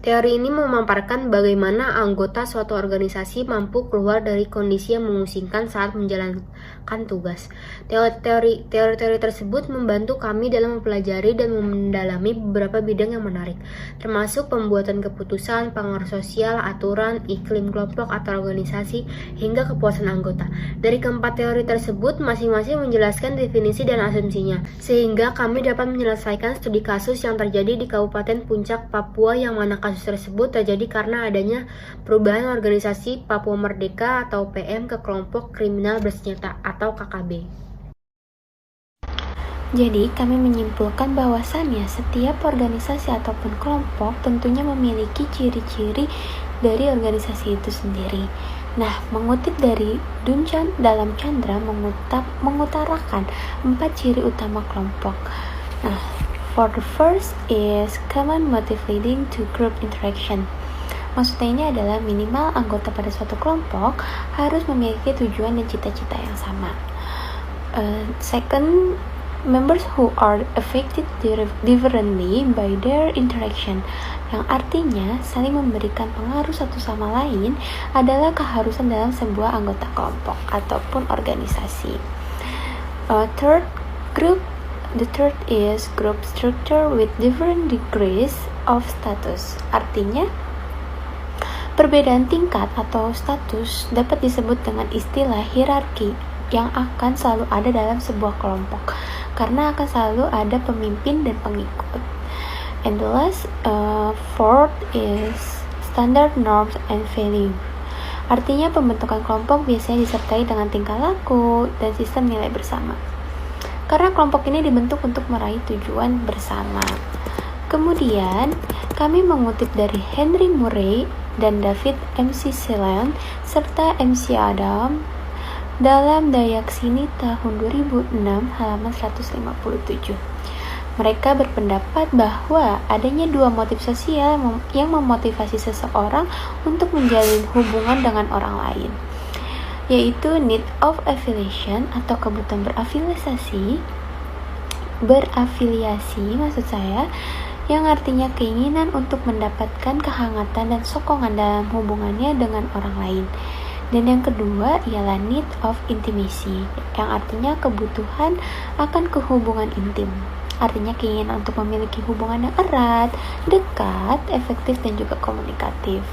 Teori ini memaparkan bagaimana anggota suatu organisasi mampu keluar dari kondisi yang memusingkan saat menjalankan tugas. Teori-teori tersebut membantu kami dalam mempelajari dan mendalami beberapa bidang yang menarik, termasuk pembuatan keputusan, pengaruh sosial, aturan, iklim kelompok atau organisasi, hingga kepuasan anggota. Dari keempat teori tersebut, masing-masing menjelaskan definisi dan asumsinya, sehingga kami dapat menyelesaikan studi kasus yang terjadi di Kabupaten Puncak, Papua, yang mana kasus tersebut terjadi karena adanya perubahan organisasi Papua Merdeka atau PM ke kelompok kriminal bersenjata atau KKB. Jadi, kami menyimpulkan bahwasannya setiap organisasi ataupun kelompok tentunya memiliki ciri-ciri dari organisasi itu sendiri. Nah, mengutip dari Duncan dalam Chandra mengutarakan 4 ciri utama kelompok. Nah, for the first is common motive leading to group interaction. Maksudnya ini adalah minimal anggota pada suatu kelompok harus memiliki tujuan dan cita-cita yang sama. Second, members who are affected differently by their interaction, yang artinya saling memberikan pengaruh satu sama lain adalah keharusan dalam sebuah anggota kelompok ataupun organisasi. The third is group structure with different degrees of status. Artinya, perbedaan tingkat atau status dapat disebut dengan istilah hierarki yang akan selalu ada dalam sebuah kelompok karena akan selalu ada pemimpin dan pengikut. And the last, fourth is standard norms and value. Artinya pembentukan kelompok biasanya disertai dengan tingkah laku dan sistem nilai bersama. Karena kelompok ini dibentuk untuk meraih tujuan bersama. Kemudian, kami mengutip dari Henry Murray dan David McClelland serta MC Adam dalam Dayak Sini tahun 2006 halaman 157. Mereka berpendapat bahwa adanya dua motif sosial yang memotivasi seseorang untuk menjalin hubungan dengan orang lain, yaitu need of affiliation atau kebutuhan berafiliasi maksud saya, yang artinya keinginan untuk mendapatkan kehangatan dan sokongan dalam hubungannya dengan orang lain. Dan yang kedua ialah need of intimacy, yang artinya kebutuhan akan kehubungan intim. Artinya keinginan untuk memiliki hubungan yang erat, dekat, efektif, dan juga komunikatif.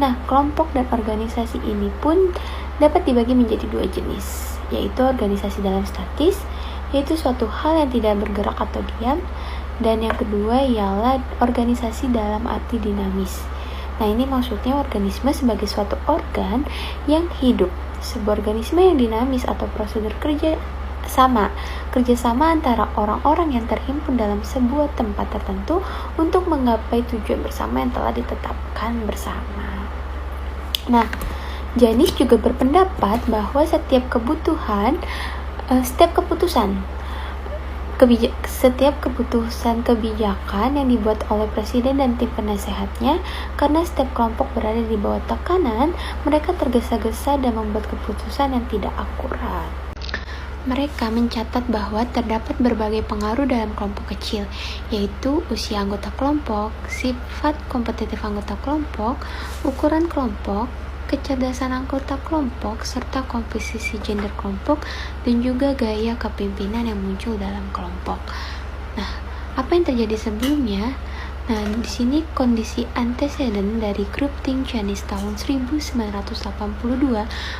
Nah, kelompok dan organisasi ini pun dapat dibagi menjadi dua jenis, yaitu organisasi dalam statis, yaitu suatu hal yang tidak bergerak atau diam, dan yang kedua ialah organisasi dalam arti dinamis. Nah, ini maksudnya organisme sebagai suatu organ yang hidup. Sebuah organisme yang dinamis atau prosedur kerjasama antara orang-orang yang terhimpun dalam sebuah tempat tertentu untuk menggapai tujuan bersama yang telah ditetapkan bersama. Nah, Janis juga berpendapat bahwa setiap keputusan kebijakan yang dibuat oleh presiden dan tim penasehatnya, karena setiap kelompok berada di bawah tekanan, mereka tergesa-gesa dan membuat keputusan yang tidak akurat. Mereka mencatat bahwa terdapat berbagai pengaruh dalam kelompok kecil, yaitu usia anggota kelompok, sifat kompetitif anggota kelompok, ukuran kelompok, kecerdasan anggota kelompok, serta komposisi gender kelompok, dan juga gaya kepemimpinan yang muncul dalam kelompok. Nah, apa yang terjadi sebelumnya? Nah, di sini kondisi antecedent dari grup think Janis tahun 1982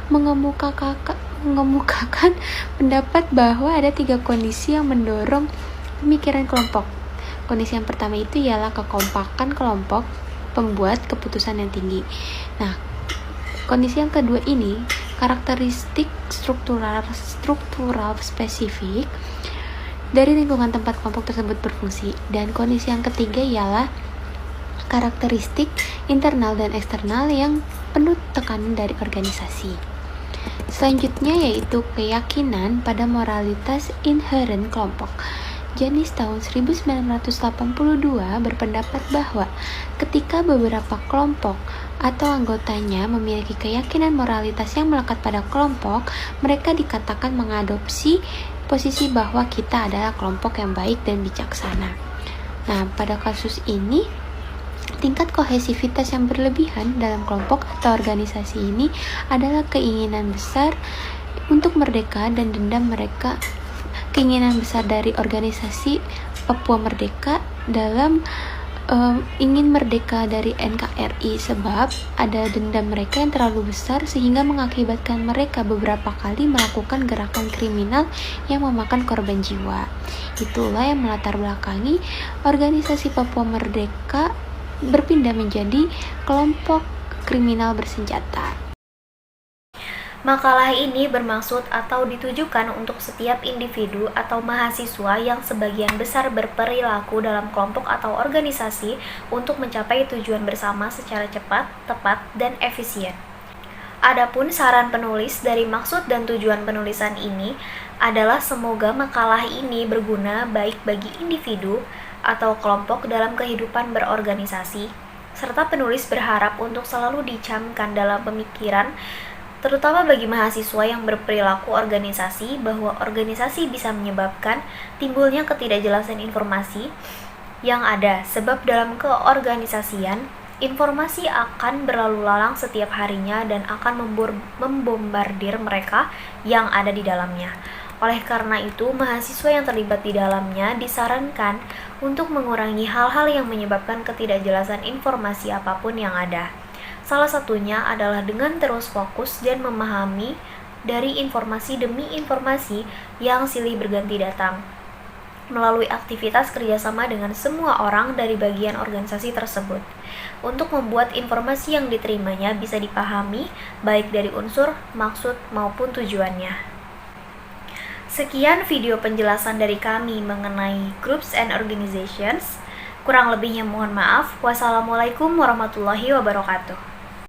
mengemukakan pendapat bahwa ada 3 kondisi yang mendorong pemikiran kelompok. Kondisi yang pertama itu ialah kekompakan kelompok pembuat keputusan yang tinggi. Nah, kondisi yang kedua ini karakteristik struktural spesifik dari lingkungan tempat kelompok tersebut berfungsi, dan kondisi yang ketiga ialah karakteristik internal dan eksternal yang penuh tekanan dari organisasi. Selanjutnya yaitu keyakinan pada moralitas inheren kelompok. Janis tahun 1982 berpendapat bahwa ketika beberapa kelompok atau anggotanya memiliki keyakinan moralitas yang melekat pada kelompok, mereka dikatakan mengadopsi posisi bahwa kita adalah kelompok yang baik dan bijaksana. Nah, pada kasus ini, tingkat kohesivitas yang berlebihan dalam kelompok atau organisasi ini adalah keinginan besar untuk merdeka dan dendam mereka. Keinginan besar dari organisasi Papua Merdeka dalam ingin merdeka dari NKRI, sebab ada dendam mereka yang terlalu besar sehingga mengakibatkan mereka beberapa kali melakukan gerakan kriminal yang memakan korban jiwa. Itulah yang melatar belakangi organisasi Papua Merdeka berpindah menjadi kelompok kriminal bersenjata. Makalah ini bermaksud atau ditujukan untuk setiap individu atau mahasiswa yang sebagian besar berperilaku dalam kelompok atau organisasi untuk mencapai tujuan bersama secara cepat, tepat, dan efisien. Adapun saran penulis dari maksud dan tujuan penulisan ini adalah semoga makalah ini berguna baik bagi individu atau kelompok dalam kehidupan berorganisasi, serta penulis berharap untuk selalu dicamkan dalam pemikiran terutama bagi mahasiswa yang berperilaku organisasi, bahwa organisasi bisa menyebabkan timbulnya ketidakjelasan informasi yang ada, sebab dalam keorganisasian, informasi akan berlalu lalang setiap harinya dan akan membombardir mereka yang ada di dalamnya. Oleh karena itu, mahasiswa yang terlibat di dalamnya disarankan untuk mengurangi hal-hal yang menyebabkan ketidakjelasan informasi apapun yang ada. Salah satunya adalah dengan terus fokus dan memahami dari informasi demi informasi yang silih berganti datang, melalui aktivitas kerjasama dengan semua orang dari bagian organisasi tersebut, untuk membuat informasi yang diterimanya bisa dipahami baik dari unsur, maksud, maupun tujuannya. Sekian video penjelasan dari kami mengenai Groups and Organizations. Kurang lebihnya mohon maaf. Wassalamualaikum warahmatullahi wabarakatuh.